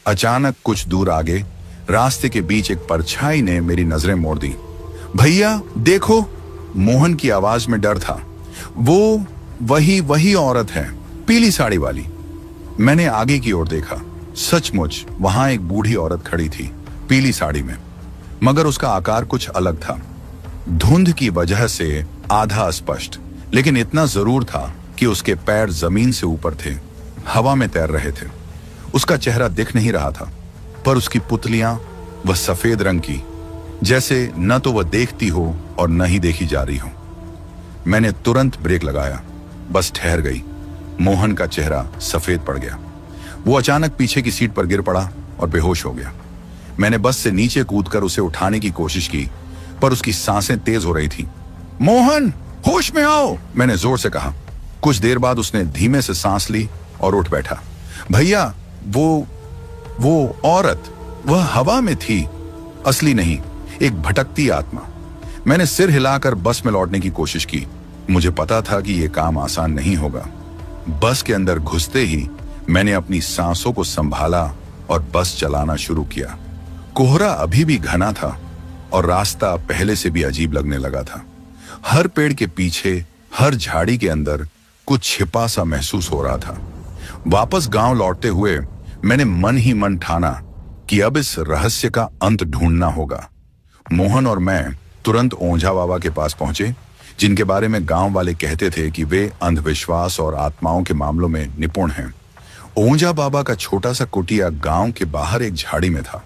अचानक कुछ दूर आगे रास्ते के बीच एक परछाई ने मेरी नजरें मोड़ दी। भैया देखो, मोहन की आवाज में डर था। वो वही औरत है, पीली साड़ी वाली। मैंने आगे की ओर देखा, सचमुच वहां एक बूढ़ी औरत खड़ी थी, पीली साड़ी में, मगर उसका आकार कुछ अलग था। धुंध की वजह से आधा अस्पष्ट, लेकिन इतना जरूर था कि उसके पैर जमीन से ऊपर थे, हवा में तैर रहे थे। उसका चेहरा दिख नहीं रहा था, पर उसकी पुतलियां वह सफेद रंग की, जैसे न तो वह देखती हो और न ही देखी जा रही हो। मैंने तुरंत ब्रेक लगाया, बस ठहर गई। मोहन का चेहरा सफेद पड़ गया। वो अचानक पीछे की सीट पर गिर पड़ा और बेहोश हो गया। मैंने बस से नीचे कूदकर उसे उठाने की कोशिश की, पर उसकी सांसें तेज हो रही थी। मोहन, होश में आओ, मैंने जोर से कहा। कुछ देर बाद उसने धीमे से सांस ली और उठ बैठा। भैया, वो औरत, वह हवा में थी, असली नहीं, एक भटकती आत्मा। मैंने सिर हिलाकर बस में लौटने की कोशिश की। मुझे पता था कि यह काम आसान नहीं होगा। बस के अंदर घुसते ही मैंने अपनी सांसों को संभाला और बस चलाना शुरू किया। कोहरा अभी भी घना था और रास्ता पहले से भी अजीब लगने लगा था। हर पेड़ के पीछे, हर झाड़ी के अंदर कुछ छिपा सा महसूस हो रहा था। वापस गांव लौटते हुए मैंने मन ही मन ठाना कि अब इस रहस्य का अंत ढूंढना होगा। मोहन और मैं तुरंत ओंझा बाबा के पास पहुंचे, जिनके बारे में गांव वाले कहते थे कि वे अंधविश्वास और आत्माओं के मामलों में निपुण हैं। ओंझा बाबा का छोटा सा कुटिया गांव के बाहर एक झाड़ी में था।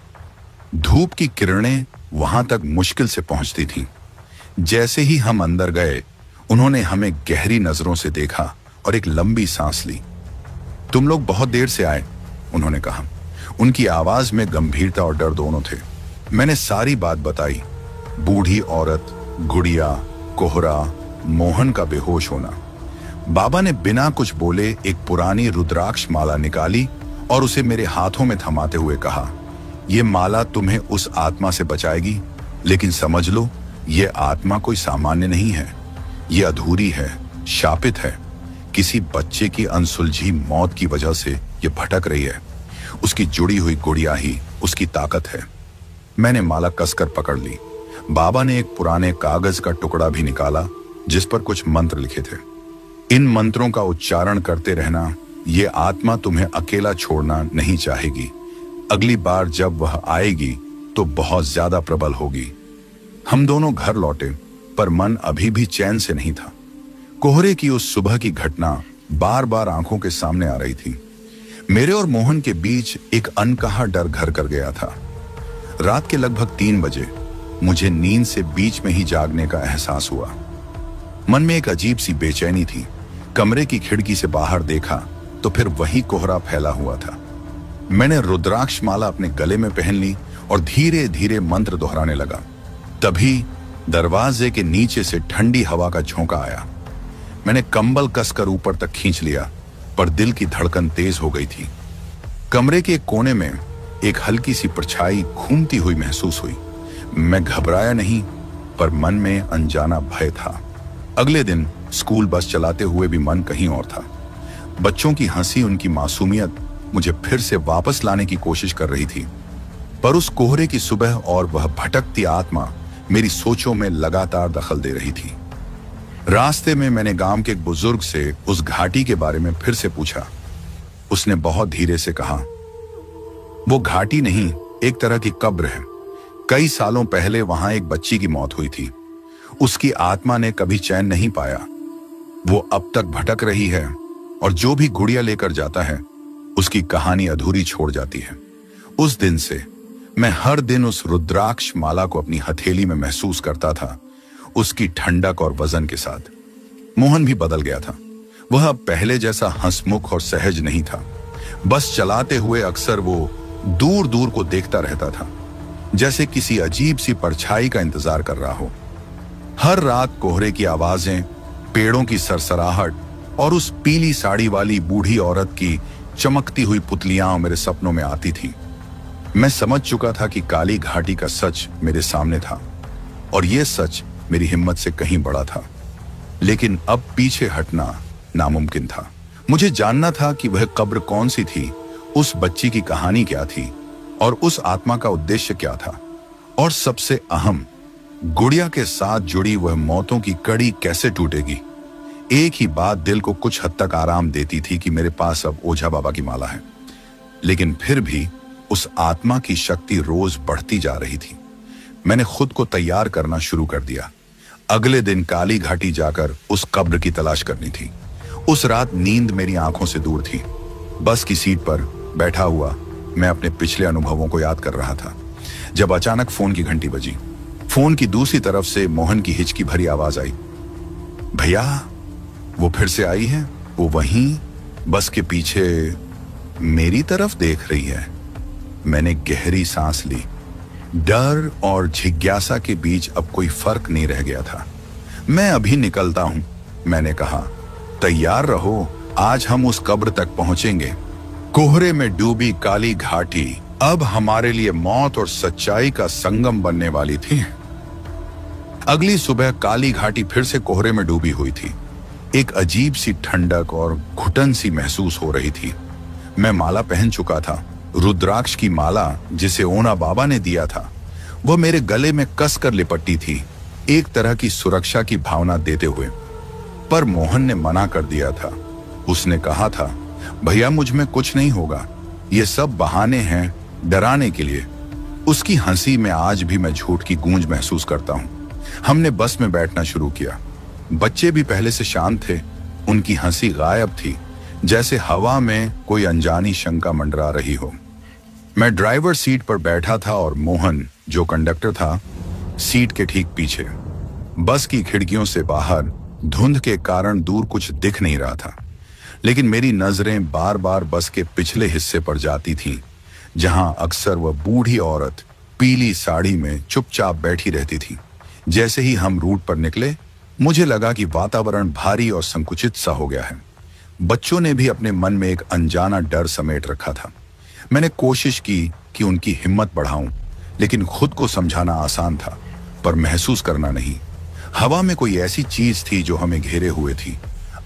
धूप की किरणें वहां तक मुश्किल से पहुंचती थीं। जैसे ही हम अंदर गए, उन्होंने हमें गहरी नजरों से देखा और एक लंबी सांस ली। तुम लोग बहुत देर से आए, उन्होंने कहा। उनकी आवाज में गंभीरता और डर दोनों थे। मैंने सारी बात बताई, बूढ़ी औरत, गुड़िया, कोहरा, मोहन का बेहोश होना। बाबा ने बिना कुछ बोले एक पुरानी रुद्राक्ष माला निकाली और उसे मेरे हाथों में थमाते हुए कहा, यह माला तुम्हें उस आत्मा से बचाएगी, लेकिन समझ लो, यह आत्मा कोई सामान्य नहीं है। यह अधूरी है, शापित है। किसी बच्चे की अनसुलझी मौत की वजह से यह भटक रही है। उसकी जुड़ी हुई गुड़िया ही उसकी ताकत है। मैंने माला कसकर पकड़ ली। बाबा ने एक पुराने कागज का टुकड़ा भी निकाला, जिस पर कुछ मंत्र लिखे थे। इन मंत्रों का उच्चारण करते रहना, यह आत्मा तुम्हें अकेला छोड़ना नहीं चाहेगी। अगली बार जब वह आएगी तो बहुत ज्यादा प्रबल होगी। हम दोनों घर लौटे, पर मन अभी भी चैन से नहीं था। कोहरे की उस सुबह की घटना बार बार आंखों के सामने आ रही थी। मेरे और मोहन के बीच एक अनकहा डर घर कर गया था। रात के लगभग 3 बजे मुझे नींद से बीच में ही जागने का एहसास हुआ। मन में एक अजीब सी बेचैनी थी। कमरे की खिड़की से बाहर देखा तो फिर वही कोहरा फैला हुआ था। मैंने रुद्राक्ष माला अपने गले में पहन ली और धीरे धीरे मंत्र दोहराने लगा। तभी दरवाजे के नीचे से ठंडी हवा का झोंका आया। मैंने कंबल कसकर ऊपर तक खींच लिया, पर दिल की धड़कन तेज हो गई थी। कमरे के एक कोने में एक हल्की सी परछाई घूमती हुई महसूस हुई। मैं घबराया नहीं, पर मन में अनजाना भय था। अगले दिन स्कूल बस चलाते हुए भी मन कहीं और था। बच्चों की हंसी, उनकी मासूमियत मुझे फिर से वापस लाने की कोशिश कर रही थी, पर उस कोहरे की सुबह और वह भटकती आत्मा मेरी सोचों में लगातार दखल दे रही थी। रास्ते में मैंने गांव के एक बुजुर्ग से उस घाटी के बारे में फिर से पूछा। उसने बहुत धीरे से कहा, वो घाटी नहीं, एक तरह की कब्र है। कई सालों पहले वहां एक बच्ची की मौत हुई थी। उसकी आत्मा ने कभी चैन नहीं पाया। वो अब तक भटक रही है और जो भी गुड़िया लेकर जाता है, उसकी कहानी अधूरी छोड़ जाती है। उस दिन से मैं हर दिन उस रुद्राक्ष माला को अपनी हथेली में महसूस करता था, उसकी ठंडक और वजन के साथ। मोहन भी बदल गया था। वह अब पहले जैसा हंसमुख और सहज नहीं था। बस चलाते हुए अक्सर वो दूर दूर को देखता रहता था, जैसे किसी अजीब सी परछाई का इंतजार कर रहा हो। हर रात कोहरे की आवाजें, पेड़ों की सरसराहट और उस पीली साड़ी वाली बूढ़ी औरत की चमकती हुई पुतलियां मेरे सपनों में आती थी। मैं समझ चुका था कि काली घाटी का सच मेरे सामने था और यह सच मेरी हिम्मत से कहीं बड़ा था। लेकिन अब पीछे हटना नामुमकिन था। मुझे जानना था कि वह कब्र कौन सी थी, उस बच्ची की कहानी क्या थी और उस आत्मा का उद्देश्य क्या था, और सबसे अहम, गुड़िया के साथ जुड़ी वह मौतों की कड़ी कैसे टूटेगी। एक ही बात दिल को कुछ हद तक आराम देती थी कि मेरे पास अब ओझा बाबा की माला है। लेकिन फिर भी उस आत्मा की शक्ति रोज बढ़ती जा रही थी। मैंने खुद को तैयार करना शुरू कर दिया। अगले दिन काली घाटी जाकर उस कब्र की तलाश करनी थी। उस रात नींद मेरी आंखों से दूर थी। बस की सीट पर बैठा हुआ मैं अपने पिछले अनुभवों को याद कर रहा था, जब अचानक फोन की घंटी बजी। फोन की दूसरी तरफ से मोहन की हिचकी भरी आवाज आई, भैया वो फिर से आई है, वो वहीं बस के पीछे मेरी तरफ देख रही है। मैंने गहरी सांस ली। डर और जिज्ञासा के बीच अब कोई फर्क नहीं रह गया था। मैं अभी निकलता हूं, मैंने कहा। तैयार रहो, आज हम उस कब्र तक पहुंचेंगे। कोहरे में डूबी काली घाटी अब हमारे लिए मौत और सच्चाई का संगम बनने वाली थी। अगली सुबह काली घाटी फिर से कोहरे में डूबी हुई थी। एक अजीब सी ठंडक और घुटन सी महसूस हो रही थी। मैं माला पहन चुका था, रुद्राक्ष की माला जिसे ओना बाबा ने दिया था। वह मेरे गले में कसकर लिपटी थी, एक तरह की सुरक्षा की भावना देते हुए। पर मोहन ने मना कर दिया था। उसने कहा था, भैया मुझ में कुछ नहीं होगा, ये सब बहाने हैं डराने के लिए। उसकी हंसी में आज भी मैं झूठ की गूंज महसूस करता हूं। हमने बस में बैठना शुरू किया। बच्चे भी पहले से शांत थे, उनकी हंसी गायब थी, जैसे हवा में कोई अनजानी शंका मंडरा रही हो। मैं ड्राइवर सीट पर बैठा था और मोहन, जो कंडक्टर था, सीट के ठीक पीछे। बस की खिड़कियों से बाहर धुंध के कारण दूर कुछ दिख नहीं रहा था, लेकिन मेरी नजरें बार बार बस के पिछले हिस्से पर जाती थीं, जहां अक्सर वह बूढ़ी औरत पीली साड़ी में चुपचाप बैठी रहती थी। जैसे ही हम रूट पर निकले, मुझे लगा कि वातावरण भारी और संकुचित सा हो गया है। बच्चों ने भी अपने मन में एक अनजाना डर समेट रखा था। मैंने कोशिश की कि उनकी हिम्मत बढ़ाऊं, लेकिन खुद को समझाना आसान था, पर महसूस करना नहीं। हवा में कोई ऐसी चीज थी जो हमें घेरे हुए थी।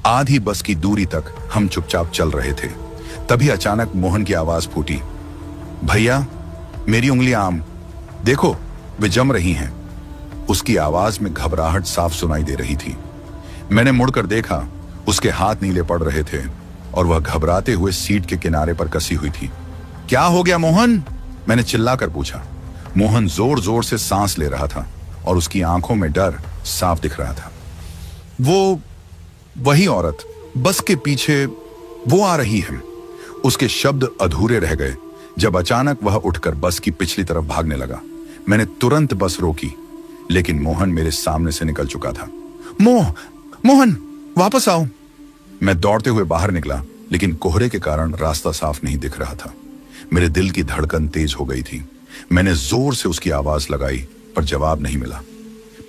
आधी बस की दूरी तक हम चुपचाप चल रहे थे। तभी अचानक मोहन की आवाज फूटी, भैया मेरी उंगलियां आम देखो, वे जम रही हैं। उसकी आवाज में घबराहट साफ सुनाई दे रही थी। मैंने मुड़कर देखा, उसके हाथ नीले पड़ रहे थे और वह घबराते हुए सीट के किनारे पर कसी हुई थी। क्या हो गया मोहन? मैंने चिल्लाकर पूछा। मोहन जोर जोर से सांस ले रहा था और उसकी आंखों में डर साफ दिख रहा था। वही औरत बस के पीछे, वो आ रही है। उसके शब्द अधूरे रह गए जब अचानक वह उठकर बस की पिछली तरफ भागने लगा। मैंने तुरंत बस रोकी, लेकिन मोहन मेरे सामने से निकल चुका था। मोहन वापस आओ। मैं दौड़ते हुए बाहर निकला, लेकिन कोहरे के कारण रास्ता साफ नहीं दिख रहा था। मेरे दिल की धड़कन तेज हो गई थी। मैंने जोर से उसकी आवाज लगाई, पर जवाब नहीं मिला।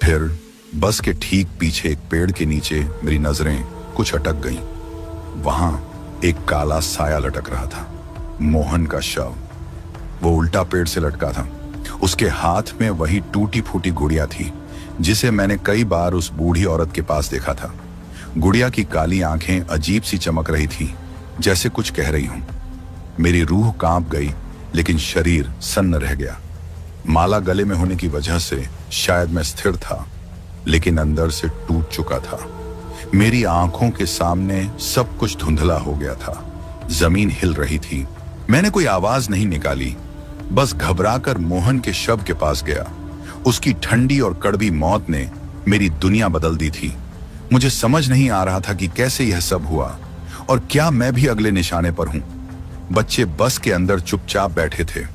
फिर बस के ठीक पीछे एक पेड़ के नीचे मेरी नजरें कुछ अटक गईं। वहां एक काला साया लटक रहा था, मोहन का शव। वो उल्टा पेड़ से लटका था। उसके हाथ में वही टूटी फूटी गुड़िया थी जिसे मैंने कई बार उस बूढ़ी औरत के पास देखा था। गुड़िया की काली आंखें अजीब सी चमक रही थी, जैसे कुछ कह रही हूं। मेरी रूह कांप गई, लेकिन शरीर सन्न रह गया। माला गले में होने की वजह से शायद मैं स्थिर था, लेकिन अंदर से टूट चुका था। मेरी आंखों के सामने सब कुछ धुंधला हो गया था। जमीन हिल रही थी। मैंने कोई आवाज नहीं निकाली, बस घबराकर मोहन के शव के पास गया। उसकी ठंडी और कड़वी मौत ने मेरी दुनिया बदल दी थी। मुझे समझ नहीं आ रहा था कि कैसे यह सब हुआ और क्या मैं भी अगले निशाने पर हूं। बच्चे बस के अंदर चुपचाप बैठे थे।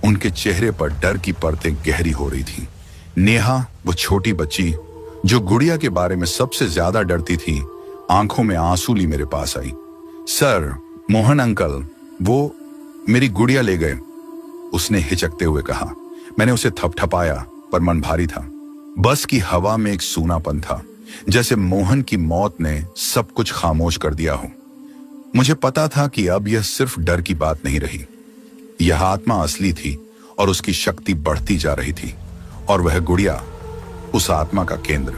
उनके चेहरे पर डर की परतें गहरी हो रही थी। नेहा, वो छोटी बच्ची जो गुड़िया के बारे में सबसे ज्यादा डरती थी, आंखों में आंसू ली मेरे पास आई। सर, मोहन अंकल, वो मेरी गुड़िया ले गए, उसने हिचकते हुए कहा। मैंने उसे थपथपाया, पर मन भारी था। बस की हवा में एक सूनापन था, जैसे मोहन की मौत ने सब कुछ खामोश कर दिया हो। मुझे पता था कि अब यह सिर्फ डर की बात नहीं रही। यह आत्मा असली थी और उसकी शक्ति बढ़ती जा रही थी। और वह गुड़िया, उस आत्मा का केंद्र,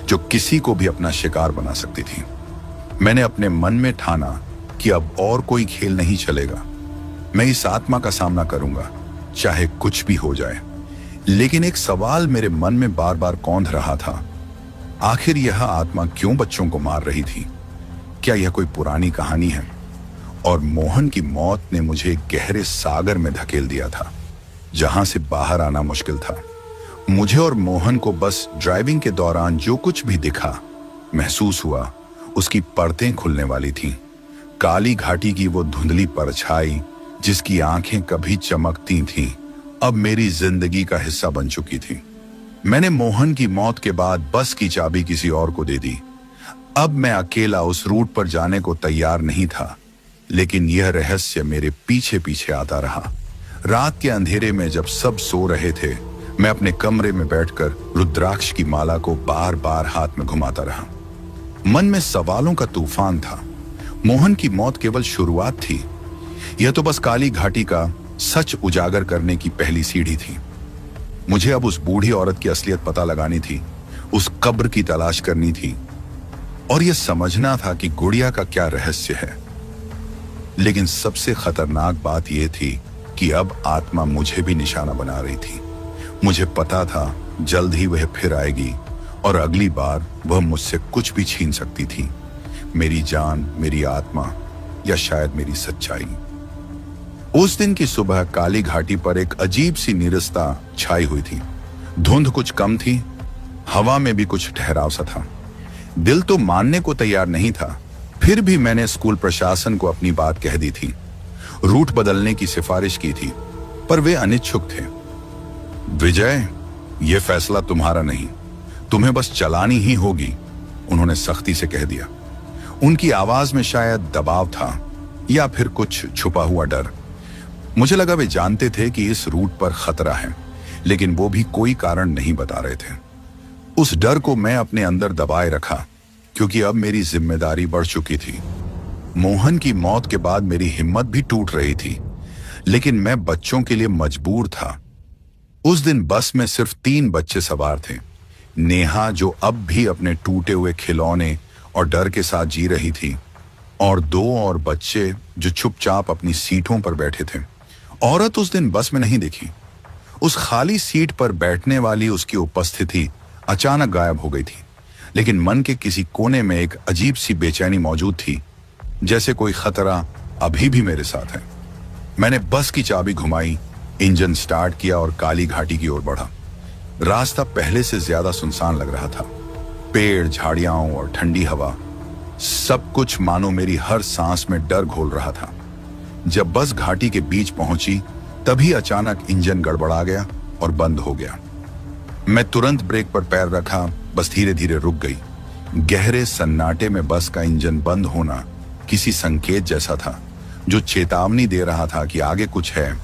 जो किसी को भी अपना शिकार बना सकती थी। मैंने अपने मन में ठाना कि अब और कोई खेल नहीं चलेगा। मैं इस आत्मा का सामना करूंगा, चाहे कुछ भी हो जाए। लेकिन एक सवाल मेरे मन में बार बार कौंध रहा था। आखिर यह आत्मा क्यों बच्चों को मार रही थी? क्या यह कोई पुरानी कहानी है? और मोहन की मौत ने मुझे एक गहरे सागर में धकेल दिया था, जहां से बाहर आना मुश्किल था। मुझे और मोहन को बस ड्राइविंग के दौरान जो कुछ भी दिखा, महसूस हुआ, उसकी परतें खुलने वाली थीं। काली घाटी की वो धुंधली परछाई जिसकी आंखें कभी चमकती थीं, अब मेरी जिंदगी का हिस्सा बन चुकी थी। मैंने मोहन की मौत के बाद बस की चाबी किसी और को दे दी। अब मैं अकेला उस रूट पर जाने को तैयार नहीं था, लेकिन यह रहस्य मेरे पीछे पीछे आता रहा। रात के अंधेरे में जब सब सो रहे थे, मैं अपने कमरे में बैठकर रुद्राक्ष की माला को बार बार हाथ में घुमाता रहा। मन में सवालों का तूफान था। मोहन की मौत केवल शुरुआत थी, यह तो बस काली घाटी का सच उजागर करने की पहली सीढ़ी थी। मुझे अब उस बूढ़ी औरत की असलियत पता लगानी थी, उस कब्र की तलाश करनी थी और यह समझना था कि गुड़िया का क्या रहस्य है। लेकिन सबसे खतरनाक बात यह थी कि अब आत्मा मुझे भी निशाना बना रही थी। मुझे पता था जल्द ही वह फिर आएगी और अगली बार वह मुझसे कुछ भी छीन सकती थी, मेरी जान, मेरी आत्मा या शायद मेरी सच्चाई। उस दिन की सुबह काली घाटी पर एक अजीब सी नीरसता छाई हुई थी। धुंध कुछ कम थी, हवा में भी कुछ ठहराव सा था। दिल तो मानने को तैयार नहीं था, फिर भी मैंने स्कूल प्रशासन को अपनी बात कह दी थी। रूट बदलने की सिफारिश की थी, पर वे अनिच्छुक थे। विजय, यह फैसला तुम्हारा नहीं, तुम्हें बस चलानी ही होगी, उन्होंने सख्ती से कह दिया। उनकी आवाज में शायद दबाव था या फिर कुछ छुपा हुआ डर। मुझे लगा वे जानते थे कि इस रूट पर खतरा है, लेकिन वो भी कोई कारण नहीं बता रहे थे। उस डर को मैं अपने अंदर दबाए रखा, क्योंकि अब मेरी जिम्मेदारी बढ़ चुकी थी। मोहन की मौत के बाद मेरी हिम्मत भी टूट रही थी, लेकिन मैं बच्चों के लिए मजबूर था। उस दिन बस में सिर्फ 3 बच्चे सवार थे। नेहा, जो अब भी अपने टूटे हुए खिलौने और डर के साथ जी रही थी, और 2 और बच्चे जो चुपचाप अपनी सीटों पर बैठे थे। औरत उस दिन बस में नहीं दिखी। उस खाली सीट पर बैठने वाली उसकी उपस्थिति अचानक गायब हो गई थी, लेकिन मन के किसी कोने में एक अजीब सी बेचैनी मौजूद थी, जैसे कोई खतरा अभी भी मेरे साथ है। मैंने बस की चाबी घुमाई, इंजन स्टार्ट किया और काली घाटी की ओर बढ़ा। रास्ता पहले से ज्यादा सुनसान लग रहा था। पेड़, झाड़ियां और ठंडी हवा, सब कुछ मानो मेरी हर सांस में डर घोल रहा था। जब बस घाटी के बीच पहुंची, तभी अचानक इंजन गड़बड़ा गया और बंद हो गया। मैं तुरंत ब्रेक पर पैर रखा, बस धीरे धीरे रुक गई। गहरे सन्नाटे में बस का इंजन बंद होना किसी संकेत जैसा था, जो चेतावनी दे रहा था कि आगे कुछ है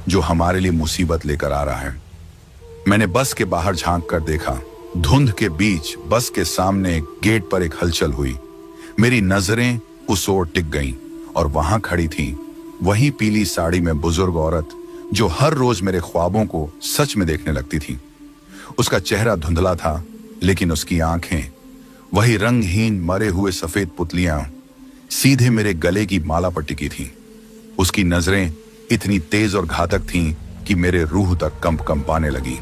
जो हमारे लिए मुसीबत लेकर आ रहा है। मैंने बस के बाहर झांक कर देखा। धुंध के बीच बस के सामने एक गेट पर एक हलचल हुई। मेरी नजरें उस ओर टिक गईं और वहां खड़ी थी वही पीली साड़ी में बुजुर्ग औरत जो हर रोज मेरे ख्वाबों को सच में देखने लगती थी। उसका चेहरा धुंधला था, लेकिन उसकी आंखें, वही रंगहीन मरे हुए सफेद पुतलियां, सीधे मेरे गले की माला पर टिकी थी। उसकी नजरें इतनी तेज और घातक थीं कि मेरे रूह तक कंपाने लगी।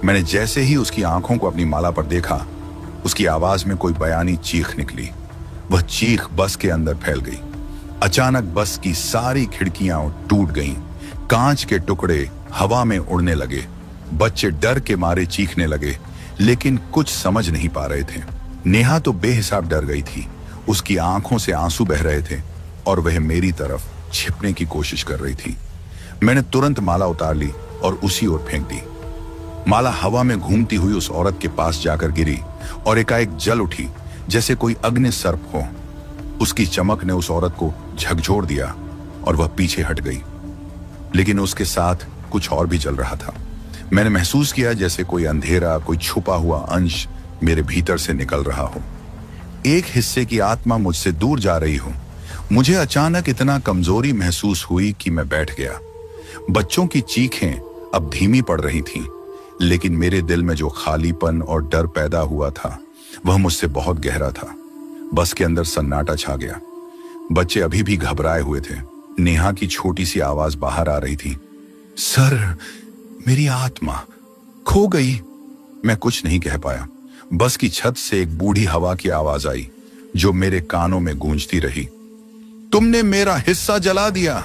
मैंने जैसे ही उसकी आंखों को अपनी माला पर देखा, उसकी आवाज में कोई बयानी चीख निकली। वह चीख बस के अंदर फैल गई। अचानक बस की सारी खिड़कियां टूट गईं, कांच के टुकड़े हवा में उड़ने लगे। बच्चे डर के मारे चीखने लगे, लेकिन कुछ समझ नहीं पा रहे थे। नेहा तो बेहिसाब डर गई थी। उसकी आंखों से आंसू बह रहे थे और वह मेरी तरफ छिपने की कोशिश कर रही थी। मैंने तुरंत माला उतार ली और उसी ओर फेंक दी। माला हवा में घूमती हुई उस औरत के पास जाकर गिरी और एकाएक जल उठी, जैसे कोई अग्नि सर्प हो। उसकी चमक ने उस औरत को झकझोर दिया और वह पीछे हट गई, लेकिन उसके साथ कुछ और भी चल रहा था। मैंने महसूस किया जैसे कोई अंधेरा, कोई छुपा हुआ अंश मेरे भीतर से निकल रहा हो। एक हिस्से की आत्मा मुझसे दूर जा रही हो। मुझे अचानक इतना कमजोरी महसूस हुई कि मैं बैठ गया। बच्चों की चीखें अब धीमी पड़ रही थीं, लेकिन मेरे दिल में जो खालीपन और डर पैदा हुआ था, वह मुझसे बहुत गहरा था। बस के अंदर सन्नाटा छा गया। बच्चे अभी भी घबराए हुए थे। नेहा की छोटी सी आवाज बाहर आ रही थी, सर, मेरी आत्मा खो गई। मैं कुछ नहीं कह पाया। बस की छत से एक बूढ़ी हवा की आवाज आई, जो मेरे कानों में गूंजती रही, तुमने मेरा हिस्सा जला दिया,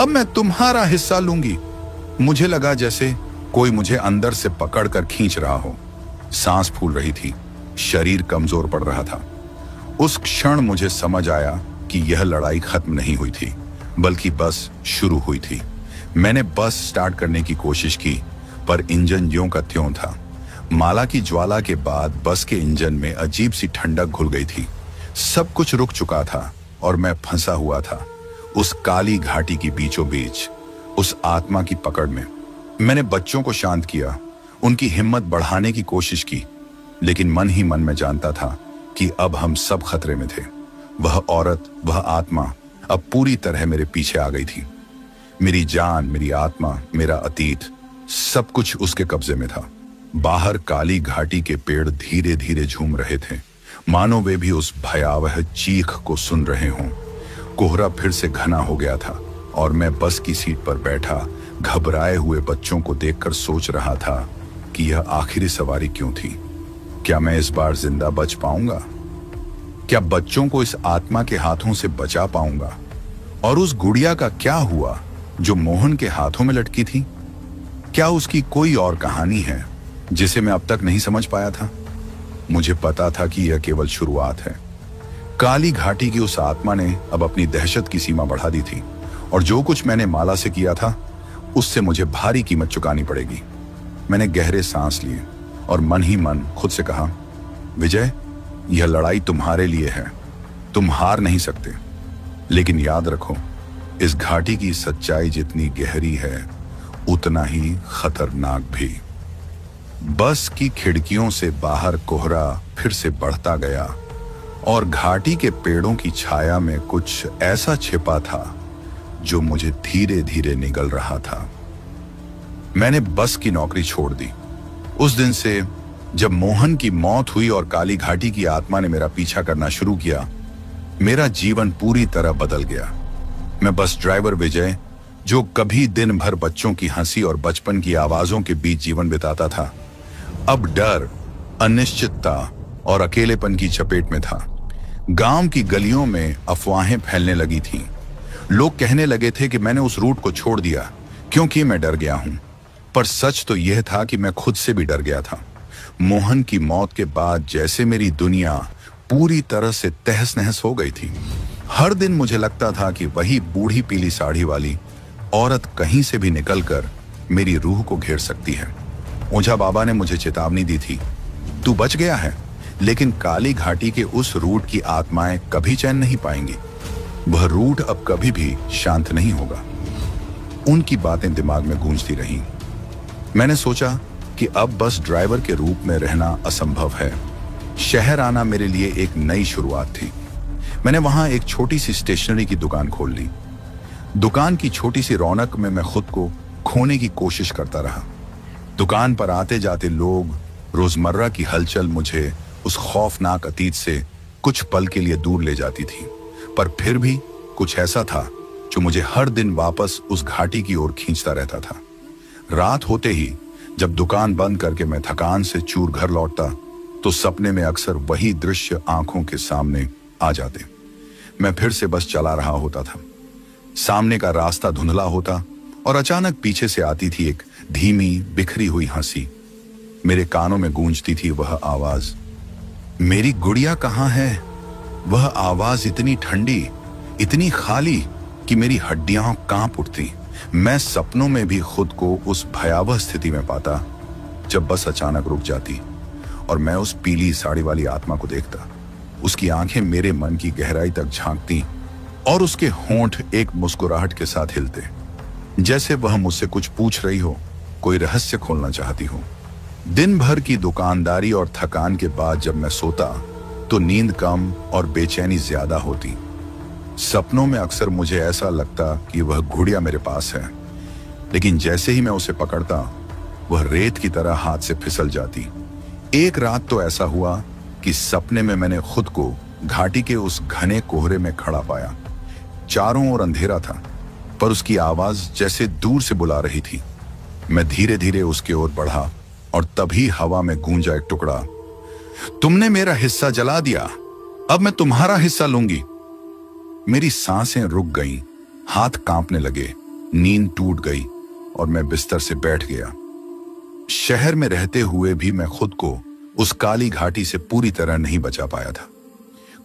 अब मैं तुम्हारा हिस्सा लूंगी। मुझे लगा जैसे कोई मुझे अंदर से पकड़कर खींच रहा हो। सांस फूल रही थी, शरीर कमजोर पड़ रहा था। उस क्षण मुझे समझ आया कि यह लड़ाई खत्म नहीं हुई थी, बल्कि बस शुरू हुई थी। मैंने बस स्टार्ट करने की कोशिश की, पर इंजन ज्यों का त्यों था। माला की ज्वाला के बाद बस के इंजन में अजीब सी ठंडक घुल गई थी। सब कुछ रुक चुका था और मैं फंसा हुआ था उस काली घाटी की बीचों बीच, उस आत्मा की पकड़ में। मैंने बच्चों को शांत किया, उनकी हिम्मत बढ़ाने की कोशिश की, लेकिन मन ही मन में जानता था कि अब हम सब खतरे में थे। वह औरत, वह आत्मा अब पूरी तरह मेरे पीछे आ गई थी। मेरी जान, मेरी आत्मा, मेरा अतीत, सब कुछ उसके कब्जे में था। बाहर काली घाटी के पेड़ धीरे धीरे झूम रहे थे, मानो वे भी उस भयावह चीख को सुन रहे हों। कोहरा फिर से घना हो गया था और मैं बस की सीट पर बैठा घबराए हुए बच्चों को देखकर सोच रहा था कि यह आखिरी सवारी क्यों थी। क्या मैं इस बार जिंदा बच पाऊंगा? क्या बच्चों को इस आत्मा के हाथों से बचा पाऊंगा? और उस गुड़िया का क्या हुआ जो मोहन के हाथों में लटकी थी? क्या उसकी कोई और कहानी है जिसे मैं अब तक नहीं समझ पाया था? मुझे पता था कि यह केवल शुरुआत है। काली घाटी की उस आत्मा ने अब अपनी दहशत की सीमा बढ़ा दी थी, और जो कुछ मैंने माला से किया था उससे मुझे भारी कीमत चुकानी पड़ेगी। मैंने गहरे सांस लिए और मन ही मन खुद से कहा, विजय, यह लड़ाई तुम्हारे लिए है, तुम हार नहीं सकते। लेकिन याद रखो, इस घाटी की सच्चाई जितनी गहरी है उतना ही खतरनाक भी। बस की खिड़कियों से बाहर कोहरा फिर से बढ़ता गया और घाटी के पेड़ों की छाया में कुछ ऐसा छिपा था जो मुझे धीरे धीरे निगल रहा था। मैंने बस की नौकरी छोड़ दी। उस दिन से जब मोहन की मौत हुई और काली घाटी की आत्मा ने मेरा पीछा करना शुरू किया, मेरा जीवन पूरी तरह बदल गया। मैं बस ड्राइवर विजय, जो कभी दिन भर बच्चों की हंसी और बचपन की आवाजों के बीच जीवन बिताता था, अब डर, अनिश्चितता और अकेलेपन की चपेट में था। गांव की गलियों में अफवाहें फैलने लगी थीं। लोग कहने लगे थे कि मैंने उस रूट को छोड़ दिया क्योंकि मैं डर गया हूं, पर सच तो यह था कि मैं खुद से भी डर गया था। मोहन की मौत के बाद जैसे मेरी दुनिया पूरी तरह से तहस नहस हो गई थी। हर दिन मुझे लगता था कि वही बूढ़ी पीली साड़ी वाली औरत कहीं से भी निकलकर मेरी रूह को घेर सकती है। ओझा बाबा ने मुझे चेतावनी दी थी, तू बच गया है, लेकिन काली घाटी के उस रूट की आत्माएं कभी चैन नहीं पाएंगी। वह रूट अब कभी भी शांत नहीं होगा। उनकी बातें दिमाग में गूंजती रहीं। मैंने सोचा कि अब बस ड्राइवर के रूप में रहना असंभव है। शहर आना मेरे लिए एक नई शुरुआत थी। मैंने वहां एक छोटी सी स्टेशनरी की दुकान खोल ली। दुकान की छोटी सी रौनक में मैं खुद को खोने की कोशिश करता रहा। दुकान पर आते जाते लोग, रोजमर्रा की हलचल मुझे उस खौफनाक अतीत से कुछ पल के लिए दूर ले जाती थी, पर फिर भी कुछ ऐसा था जो मुझे हर दिन वापस उस घाटी की ओर खींचता रहता था। रात होते ही जब दुकान बंद करके मैं थकान से चूर घर लौटता, तो सपने में अक्सर वही दृश्य आंखों के सामने आ जाते। मैं फिर से बस चला रहा होता था। सामने का रास्ता धुंधला होता और अचानक पीछे से आती थी एक धीमी, बिखरी हुई हंसी। मेरे कानों में गूंजती थी वह आवाज, मेरी गुड़िया कहाँ है? वह आवाज इतनी ठंडी, इतनी खाली कि मेरी हड्डियां कांप उठती। मैं सपनों में भी खुद को उस भयावह स्थिति में पाता जब बस अचानक रुक जाती और मैं उस पीली साड़ी वाली आत्मा को देखता। उसकी आंखें मेरे मन की गहराई तक झांकती और उसके होंठ एक मुस्कुराहट के साथ हिलते, जैसे वह मुझसे कुछ पूछ रही हो, कोई रहस्य खोलना चाहती हो। दिन भर की दुकानदारी और थकान के बाद जब मैं सोता तो नींद कम और बेचैनी ज्यादा होती। सपनों में अक्सर मुझे ऐसा लगता कि वह गुड़िया मेरे पास है, लेकिन जैसे ही मैं उसे पकड़ता वह रेत की तरह हाथ से फिसल जाती। एक रात तो ऐसा हुआ कि सपने में मैंने खुद को घाटी के उस घने कोहरे में खड़ा पाया। चारों ओर अंधेरा था, पर उसकी आवाज जैसे दूर से बुला रही थी। मैं धीरे धीरे उसके ओर बढ़ा और तभी हवा में गूंजा एक टुकड़ा, तुमने मेरा हिस्सा जला दिया, अब मैं तुम्हारा हिस्सा लूंगी। मेरी सांसें रुक गईं, हाथ कांपने लगे, नींद टूट गई और मैं बिस्तर से बैठ गया। शहर में रहते हुए भी मैं खुद को उस काली घाटी से पूरी तरह नहीं बचा पाया था।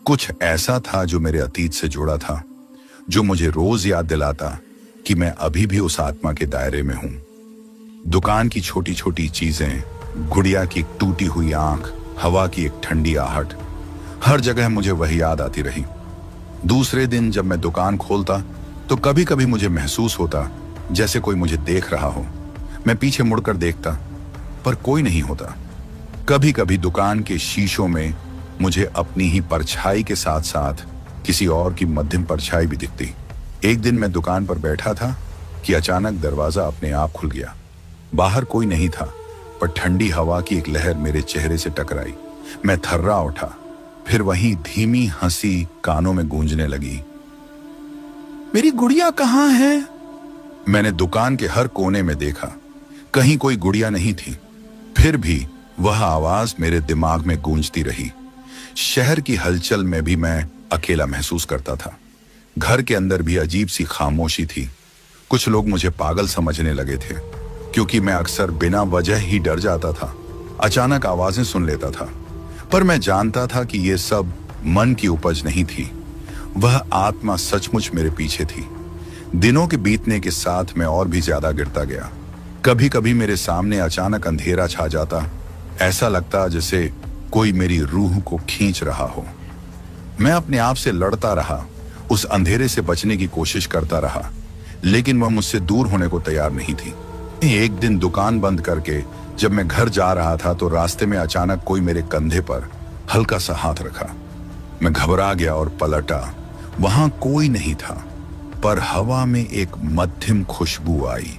कुछ ऐसा था जो मेरे अतीत से जुड़ा था, जो मुझे रोज याद दिलाता कि मैं अभी भी उस आत्मा के दायरे में हूं। दुकान की छोटी छोटी चीजें, गुड़िया की एक टूटी हुई आंख, हवा की एक ठंडी आहट, हर जगह मुझे वही याद आती रही। दूसरे दिन जब मैं दुकान खोलता तो कभी कभी मुझे महसूस होता जैसे कोई मुझे देख रहा हो। मैं पीछे मुड़कर देखता पर कोई नहीं होता। कभी कभी दुकान के शीशों में मुझे अपनी ही परछाई के साथ साथ किसी और की मध्यम परछाई भी दिखती। एक दिन मैं दुकान पर बैठा था कि अचानक दरवाजा अपने आप खुल गया। बाहर कोई नहीं था, पर ठंडी हवा की एक लहर मेरे चेहरे से टकराई। मैं थर्रा उठा, फिर वहीं धीमी हंसी कानों में गूंजने लगी। मेरी गुड़िया कहाँ है? मैंने दुकान के हर कोने में देखा, कहीं कोई गुड़िया नहीं थी। फिर भी वह आवाज मेरे दिमाग में गूंजती रही। शहर की हलचल में भी मैं अकेला महसूस करता था। घर के अंदर भी अजीब सी खामोशी थी। कुछ लोग मुझे पागल समझने लगे थे, क्योंकि मैं अक्सर बिना वजह ही डर जाता था, अचानक आवाजें सुन लेता था। पर मैं जानता था कि यह सब मन की उपज नहीं थी, वह आत्मा सचमुच मेरे पीछे थी। दिनों के बीतने के साथ मैं और भी ज्यादा गिरता गया। कभी कभी मेरे सामने अचानक अंधेरा छा जाता, ऐसा लगता जैसे कोई मेरी रूह को खींच रहा हो। मैं अपने आप से लड़ता रहा, उस अंधेरे से बचने की कोशिश करता रहा, लेकिन वह मुझसे दूर होने को तैयार नहीं थी। एक दिन दुकान बंद करके जब मैं घर जा रहा था तो रास्ते में अचानक कोई मेरे कंधे पर हल्का सा हाथ रखा। मैं घबरा गया और पलटा। वहां कोई नहीं था, पर हवा में एक मध्यम खुशबू आई,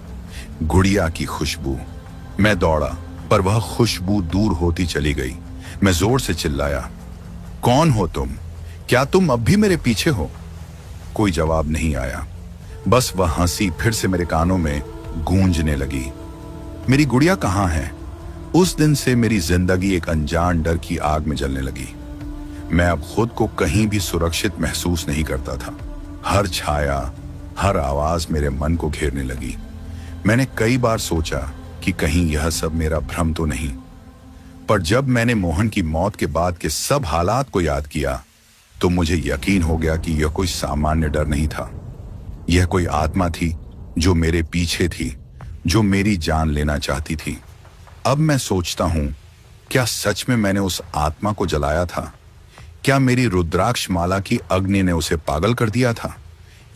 गुड़िया की खुशबू। मैं दौड़ा, पर वह खुशबू दूर होती चली गई। मैं जोर से चिल्लाया, कौन हो तुम? क्या तुम अब भी मेरे पीछे हो? कोई जवाब नहीं आया, बस वह हंसी फिर से मेरे कानों में गूंजने लगी। मेरी गुड़िया कहाँ है? उस दिन से मेरी जिंदगी एक अनजान डर की आग में जलने लगी। मैं अब खुद को कहीं भी सुरक्षित महसूस नहीं करता था। हर छाया, हर आवाज मेरे मन को घेरने लगी। मैंने कई बार सोचा कि कहीं यह सब मेरा भ्रम तो नहीं, पर जब मैंने मोहन की मौत के बाद के सब हालात को याद किया तो मुझे यकीन हो गया कि यह कोई सामान्य डर नहीं था। यह कोई आत्मा थी जो मेरे पीछे थी, जो मेरी जान लेना चाहती थी। अब मैं सोचता हूं, क्या सच में मैंने उस आत्मा को जलाया था? क्या मेरी रुद्राक्ष माला की अग्नि ने उसे पागल कर दिया था,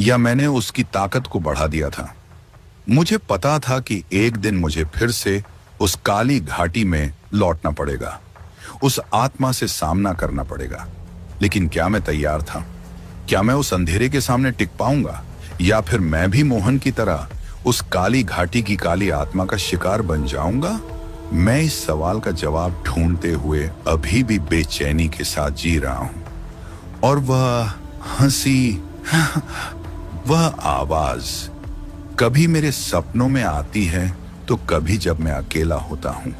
या मैंने उसकी ताकत को बढ़ा दिया था? मुझे पता था कि एक दिन मुझे फिर से उस काली घाटी में लौटना पड़ेगा, उस आत्मा से सामना करना पड़ेगा। लेकिन क्या मैं तैयार था? क्या मैं उस अंधेरे के सामने टिक पाऊंगा, या फिर मैं भी मोहन की तरह उस काली घाटी की काली आत्मा का शिकार बन जाऊंगा? मैं इस सवाल का जवाब ढूंढते हुए अभी भी बेचैनी के साथ जी रहा हूं। और वह हंसी, वह आवाज कभी मेरे सपनों में आती है तो कभी जब मैं अकेला होता हूं।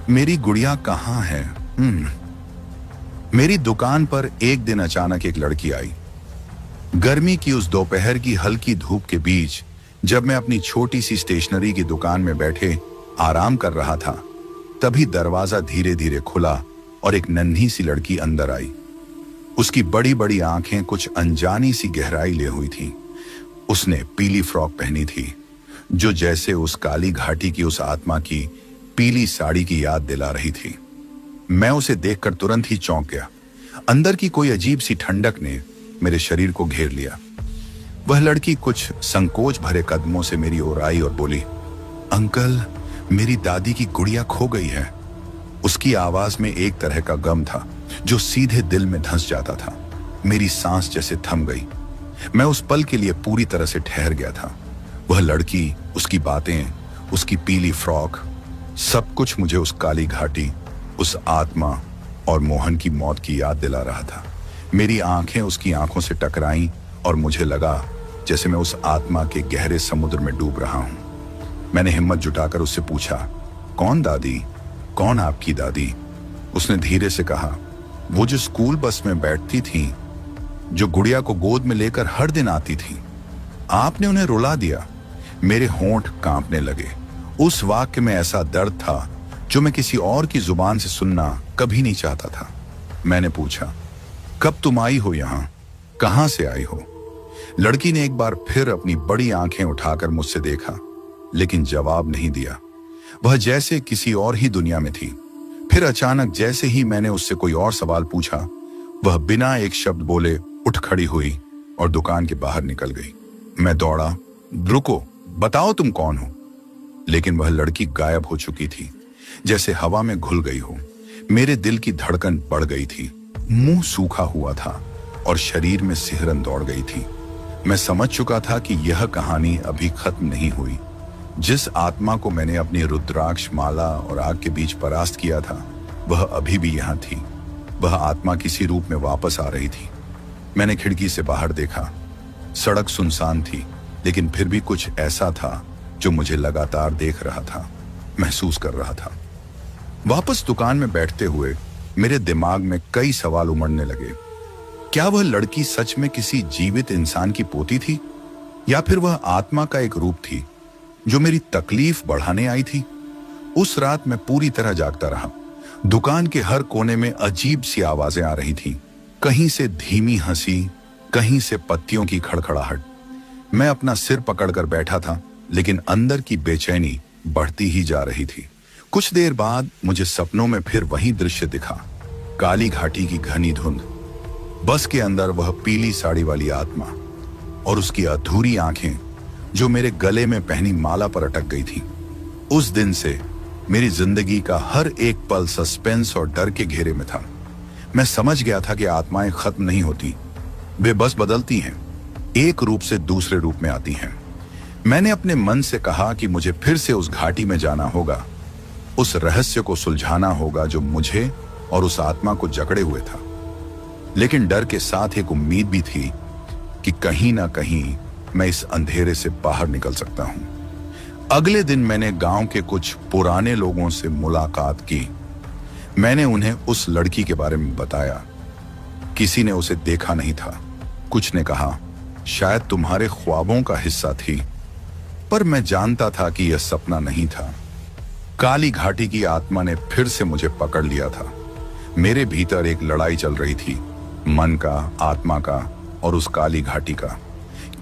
मेरी गुड़िया कहाँ है? मेरी दुकान पर एक दिन अचानक एक लड़की आई। गर्मी की उस दोपहर की हल्की धूप के बीच जब मैं अपनी छोटी सी स्टेशनरी की दुकान में बैठे आराम कर रहा था, तभी दरवाजा धीरे धीरे खुला और एक नन्ही सी लड़की अंदर आई। उसकी बड़ी बड़ी आंखें कुछ अनजानी सी गहराई ले हुई थीं। उसने पीली फ्रॉक पहनी थी, जो जैसे उस काली घाटी की उस आत्मा की पीली साड़ी की याद दिला रही थी। मैं उसे देखकर तुरंत ही चौंक गया। अंदर की कोई अजीब सी ठंडक ने मेरे शरीर को घेर लिया। वह लड़की कुछ संकोच भरे कदमों से मेरी ओर आई और बोली, अंकल, मेरी दादी की गुड़िया खो गई है। उसकी आवाज में एक तरह का गम था जो सीधे दिल में धंस जाता था। मेरी सांस जैसे थम गई। मैं उस पल के लिए पूरी तरह से ठहर गया था। वह लड़की, उसकी बातें, उसकी पीली फ्रॉक, सब कुछ मुझे उस काली घाटी, उस आत्मा और मोहन की मौत की याद दिला रहा था। मेरी आंखें उसकी आंखों से टकराईं और मुझे लगा जैसे मैं उस आत्मा के गहरे समुद्र में डूब रहा हूं। मैंने हिम्मत जुटाकर उससे पूछा, कौन दादी? कौन आपकी दादी? उसने धीरे से कहा, वो जो स्कूल बस में बैठती थी। जो गुड़िया को गोद में लेकर हर दिन आती थी। आपने उन्हें रुला दिया। मेरे होंठ कांपने लगे। उस वाक्य में ऐसा दर्द था जो मैं किसी और की जुबान से सुनना कभी नहीं चाहता था। मैंने पूछा, कब तुम आई हो यहां? कहां से आई हो? लड़की ने एक बार फिर अपनी बड़ी आंखें उठाकर मुझसे देखा, लेकिन जवाब नहीं दिया। वह जैसे किसी और ही दुनिया में थी। फिर अचानक जैसे ही मैंने उससे कोई और सवाल पूछा, वह बिना एक शब्द बोले उठ खड़ी हुई और दुकान के बाहर निकल गई। मैं दौड़ा, रुको, बताओ तुम कौन हो। लेकिन वह लड़की गायब हो चुकी थी, जैसे हवा में घुल गई हो। मेरे दिल की धड़कन बढ़ गई थी, मुंह सूखा हुआ था और शरीर में सिहरन दौड़ गई थी। मैं समझ चुका था कि यह कहानी अभी खत्म नहीं हुई। जिस आत्मा को मैंने अपनी रुद्राक्ष माला और आग के बीच परास्त किया था, वह अभी भी यहां थी। वह आत्मा किसी रूप में वापस आ रही थी। मैंने खिड़की से बाहर देखा। सड़क सुनसान थी, लेकिन फिर भी कुछ ऐसा था जो मुझे लगातार देख रहा था, महसूस कर रहा था। वापस दुकान में बैठते हुए मेरे दिमाग में कई सवाल उमड़ने लगे। क्या वह लड़की सच में किसी जीवित इंसान की पोती थी, या फिर वह आत्मा का एक रूप थी जो मेरी तकलीफ बढ़ाने आई थी? उस रात मैं पूरी तरह जागता रहा। दुकान के हर कोने में अजीब सी आवाजें आ रही थीं। कहीं से धीमी हंसी, कहीं से पत्तियों की खड़खड़ाहट। मैं अपना सिर पकड़कर बैठा था, लेकिन अंदर की बेचैनी बढ़ती ही जा रही थी। कुछ देर बाद मुझे सपनों में फिर वही दृश्य दिखा। काली घाटी की घनी धुंध, बस के अंदर वह पीली साड़ी वाली आत्मा और उसकी अधूरी आंखें जो मेरे गले में पहनी माला पर अटक गई थी। उस दिन से मेरी जिंदगी का हर एक पल सस्पेंस और डर के घेरे में था। मैं समझ गया था कि आत्माएं खत्म नहीं होती, वे बस बदलती हैं, एक रूप से दूसरे रूप में आती हैं। मैंने अपने मन से कहा कि मुझे फिर से उस घाटी में जाना होगा, उस रहस्य को सुलझाना होगा जो मुझे और उस आत्मा को जकड़े हुए था। लेकिन डर के साथ एक उम्मीद भी थी कि कहीं ना कहीं मैं इस अंधेरे से बाहर निकल सकता हूं। अगले दिन मैंने गांव के कुछ पुराने लोगों से मुलाकात की। मैंने उन्हें उस लड़की के बारे में बताया। किसी ने उसे देखा नहीं था। कुछ ने कहा शायद तुम्हारे ख्वाबों का हिस्सा थी, पर मैं जानता था कि यह सपना नहीं था। काली घाटी की आत्मा ने फिर से मुझे पकड़ लिया था। मेरे भीतर एक लड़ाई चल रही थी, मन का, आत्मा का और उस काली घाटी का।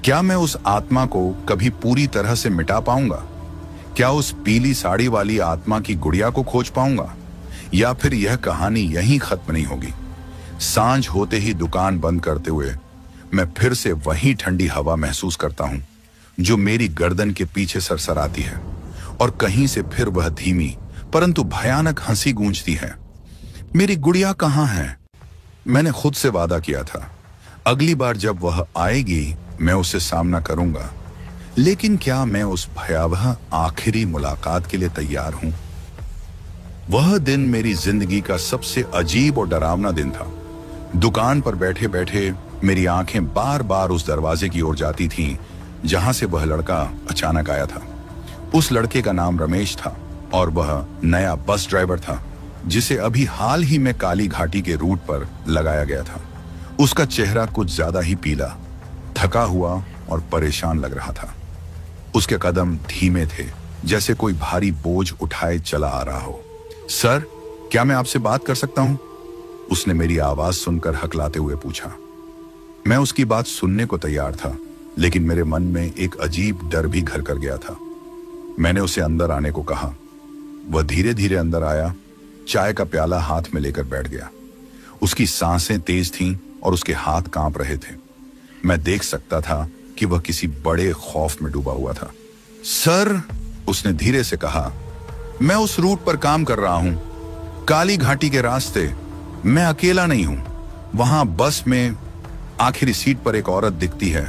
क्या मैं उस आत्मा को कभी पूरी तरह से मिटा पाऊंगा? क्या उस पीली साड़ी वाली आत्मा की गुड़िया को खोज पाऊंगा, या फिर यह कहानी यहीं खत्म नहीं होगी? सांझ होते ही दुकान बंद करते हुए मैं फिर से वही ठंडी हवा महसूस करता हूं जो मेरी गर्दन के पीछे सरसराती है, और कहीं से फिर वह धीमी परंतु भयानक हंसी गूंजती है। मेरी गुड़िया कहां है? मैंने खुद से वादा किया था, अगली बार जब वह आएगी मैं उससे सामना करूंगा। लेकिन क्या मैं उस भयावह आखिरी मुलाकात के लिए तैयार हूं? वह दिन मेरी जिंदगी का सबसे अजीब और डरावना दिन था। दुकान पर बैठे बैठे मेरी आंखें बार बार उस दरवाजे की ओर जाती थीं जहां से वह लड़का अचानक आया था। उस लड़के का नाम रमेश था और वह नया बस ड्राइवर था जिसे अभी हाल ही में काली घाटी के रूट पर लगाया गया था। उसका चेहरा कुछ ज्यादा ही पीला, थका हुआ और परेशान लग रहा था। उसके कदम धीमे थे, जैसे कोई भारी बोझ उठाए चला आ रहा हो। सर, क्या मैं आपसे बात कर सकता हूं? उसने मेरी आवाज सुनकर हकलाते हुए पूछा। मैं उसकी बात सुनने को तैयार था, लेकिन मेरे मन में एक अजीब डर भी घर कर गया था। मैंने उसे अंदर आने को कहा। वह धीरे धीरे अंदर आया, चाय का प्याला हाथ में लेकर बैठ गया। उसकी सांसें तेज थीं और उसके हाथ कांप रहे थे। मैं देख सकता था कि वह किसी बड़े खौफ में डूबा हुआ था। सर, उसने धीरे से कहा, मैं उस रूट पर काम कर रहा हूं, काली घाटी के रास्ते। मैं अकेला नहीं हूं। वहां बस में आखिरी सीट पर एक औरत दिखती है,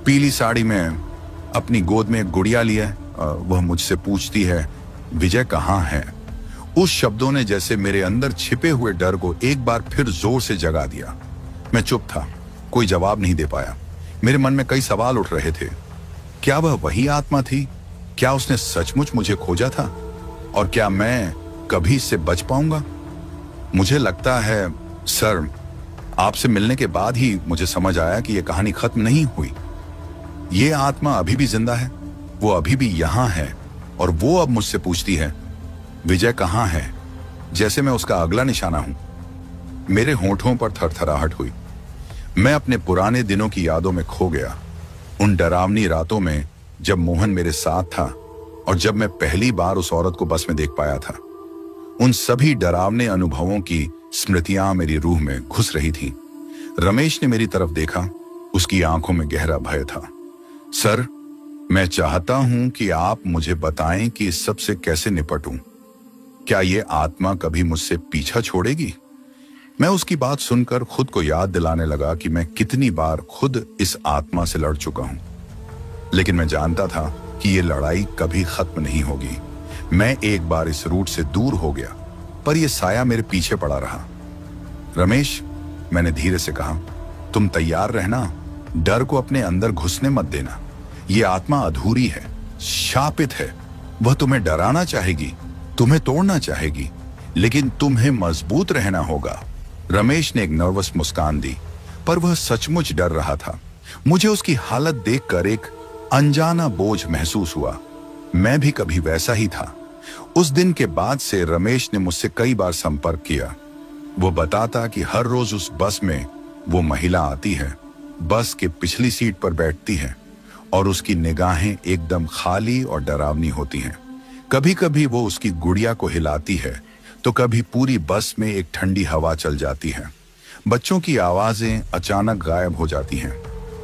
पीली साड़ी में, अपनी गोद में एक गुड़िया लिए। वह मुझसे पूछती है, विजय कहाँ है? उस शब्दों ने जैसे मेरे अंदर छिपे हुए डर को एक बार फिर जोर से जगा दिया। मैं चुप था, कोई जवाब नहीं दे पाया। मेरे मन में कई सवाल उठ रहे थे। क्या वह वही आत्मा थी? क्या उसने सचमुच मुझे खोजा था? और क्या मैं कभी इससे बच पाऊंगा? मुझे लगता है सर, आपसे मिलने के बाद ही मुझे समझ आया कि यह कहानी खत्म नहीं हुई। ये आत्मा अभी भी जिंदा है, वो अभी भी यहां है और वो अब मुझसे पूछती है, विजय कहां है, जैसे मैं उसका अगला निशाना हूं। मेरे होंठों पर थरथराहट हुई। मैं अपने पुराने दिनों की यादों में खो गया, उन डरावनी रातों में जब मोहन मेरे साथ था और जब मैं पहली बार उस औरत को बस में देख पाया था। उन सभी डरावने अनुभवों की स्मृतियां मेरी रूह में घुस रही थी। रमेश ने मेरी तरफ देखा, उसकी आंखों में गहरा भय था। सर, मैं चाहता हूं कि आप मुझे बताएं कि इस सब से कैसे निपटूं। क्या ये आत्मा कभी मुझसे पीछा छोड़ेगी? मैं उसकी बात सुनकर खुद को याद दिलाने लगा कि मैं कितनी बार खुद इस आत्मा से लड़ चुका हूं, लेकिन मैं जानता था कि ये लड़ाई कभी खत्म नहीं होगी। मैं एक बार इस रूट से दूर हो गया, पर यह साया मेरे पीछे पड़ा रहा। रमेश, मैंने धीरे से कहा, तुम तैयार रहना, डर को अपने अंदर घुसने मत देना। यह आत्मा अधूरी है, शापित है। वह तुम्हें डराना चाहेगी, तुम्हें तोड़ना चाहेगी, लेकिन तुम्हें मजबूत रहना होगा। रमेश ने एक नर्वस मुस्कान दी, पर वह सचमुच डर रहा था। मुझे उसकी हालत देखकर एक अनजाना बोझ महसूस हुआ। मैं भी कभी वैसा ही था। उस दिन के बाद से रमेश ने मुझसे कई बार संपर्क किया। वो बताता कि हर रोज उस बस में वो महिला आती है, बस के पिछली सीट पर बैठती है और उसकी निगाहें एकदम खाली और डरावनी होती हैं। कभी कभी वो उसकी गुड़िया को हिलाती है तो कभी पूरी बस में एक ठंडी हवा चल जाती है। बच्चों की आवाजें अचानक गायब हो जाती हैं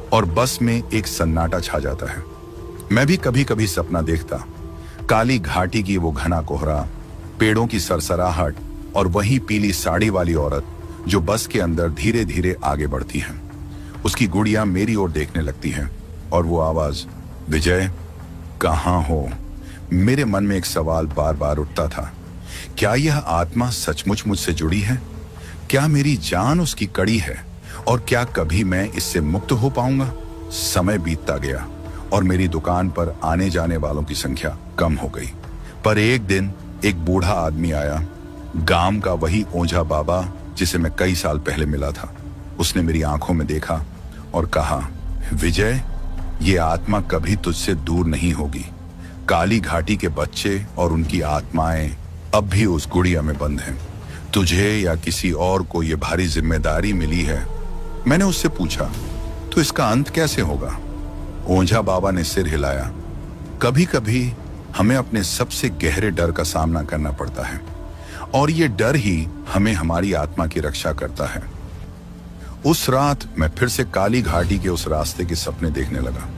और बस में एक सन्नाटा छा जाता है। मैं भी कभी कभी सपना देखता, काली घाटी की वो घना कोहरा, पेड़ों की सरसराहट और वही पीली साड़ी वाली औरत जो बस के अंदर धीरे धीरे आगे बढ़ती है। उसकी गुड़िया मेरी ओर देखने लगती है और वो आवाज, विजय कहाँ हो? मेरे मन में एक सवाल बार बार उठता था, क्या यह आत्मा सचमुच मुझसे जुड़ी है? क्या मेरी जान उसकी कड़ी है और क्या कभी मैं इससे मुक्त हो पाऊंगा? समय बीतता गया और मेरी दुकान पर आने जाने वालों की संख्या कम हो गई। पर एक दिन एक बूढ़ा आदमी आया, गांव का वही ओझा बाबा जिसे मैं कई साल पहले मिला था। उसने मेरी आंखों में देखा और कहा, विजय, ये आत्मा कभी तुझसे दूर नहीं होगी। काली घाटी के बच्चे और उनकी आत्माएं अब भी उस गुड़िया में बंद हैं। तुझे या किसी और को ये भारी जिम्मेदारी मिली है। मैंने उससे पूछा, तो इसका अंत कैसे होगा? ओझा बाबा ने सिर हिलाया। कभी कभी हमें अपने सबसे गहरे डर का सामना करना पड़ता है और ये डर ही हमें हमारी आत्मा की रक्षा करता है। उस रात मैं फिर से काली घाटी के उस रास्ते के सपने देखने लगा।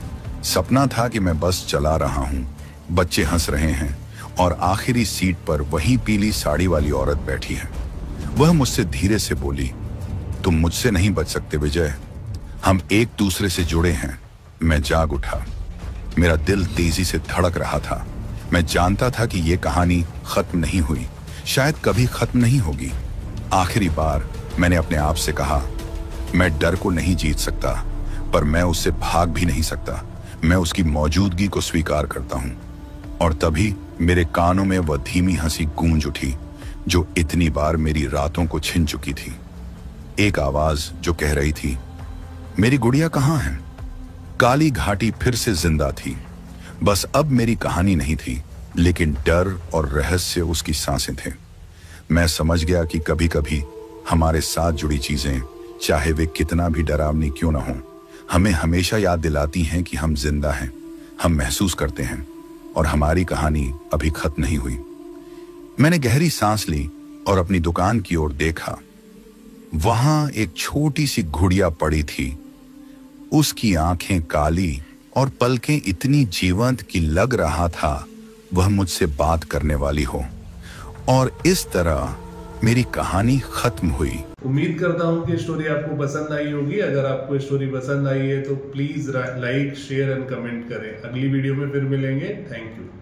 सपना था कि मैं बस चला रहा हूं, बच्चे हंस रहे हैं और आखिरी सीट पर वही पीली साड़ी वाली औरत बैठी है। वह मुझसे धीरे से बोली, तुम मुझसे नहीं बच सकते विजय, हम एक दूसरे से जुड़े हैं। मैं जाग उठा। मेरा दिल तेजी से धड़क रहा था। मैं जानता था कि यह कहानी खत्म नहीं हुई, शायद कभी खत्म नहीं होगी। आखिरी बार मैंने अपने आप से कहा, मैं डर को नहीं जीत सकता, पर मैं उससे भाग भी नहीं सकता। मैं उसकी मौजूदगी को स्वीकार करता हूं। और तभी मेरे कानों में वह धीमी हंसी गूंज उठी जो इतनी बार मेरी रातों को छीन चुकी थी। एक आवाज जो कह रही थी, मेरी गुड़िया कहाँ है? काली घाटी फिर से जिंदा थी। बस अब मेरी कहानी नहीं थी, लेकिन डर और रहस्य उसकी सांसें थे। मैं समझ गया कि कभी कभी हमारे साथ जुड़ी चीजें, चाहे वे कितना भी डरावनी क्यों ना हो, हमें हमेशा याद दिलाती हैं कि हम जिंदा हैं, हम महसूस करते हैं और हमारी कहानी अभी खत्म नहीं हुई। मैंने गहरी सांस ली और अपनी दुकान की ओर देखा। वहां एक छोटी सी गुड़िया पड़ी थी। उसकी आंखें काली और पलकें इतनी जीवंत कि लग रहा था वह मुझसे बात करने वाली हो। और इस तरह मेरी कहानी खत्म हुई। उम्मीद करता हूं कि स्टोरी आपको पसंद आई होगी। अगर आपको स्टोरी पसंद आई है तो please like, share and comment करें। अगली वीडियो में फिर मिलेंगे। Thank you.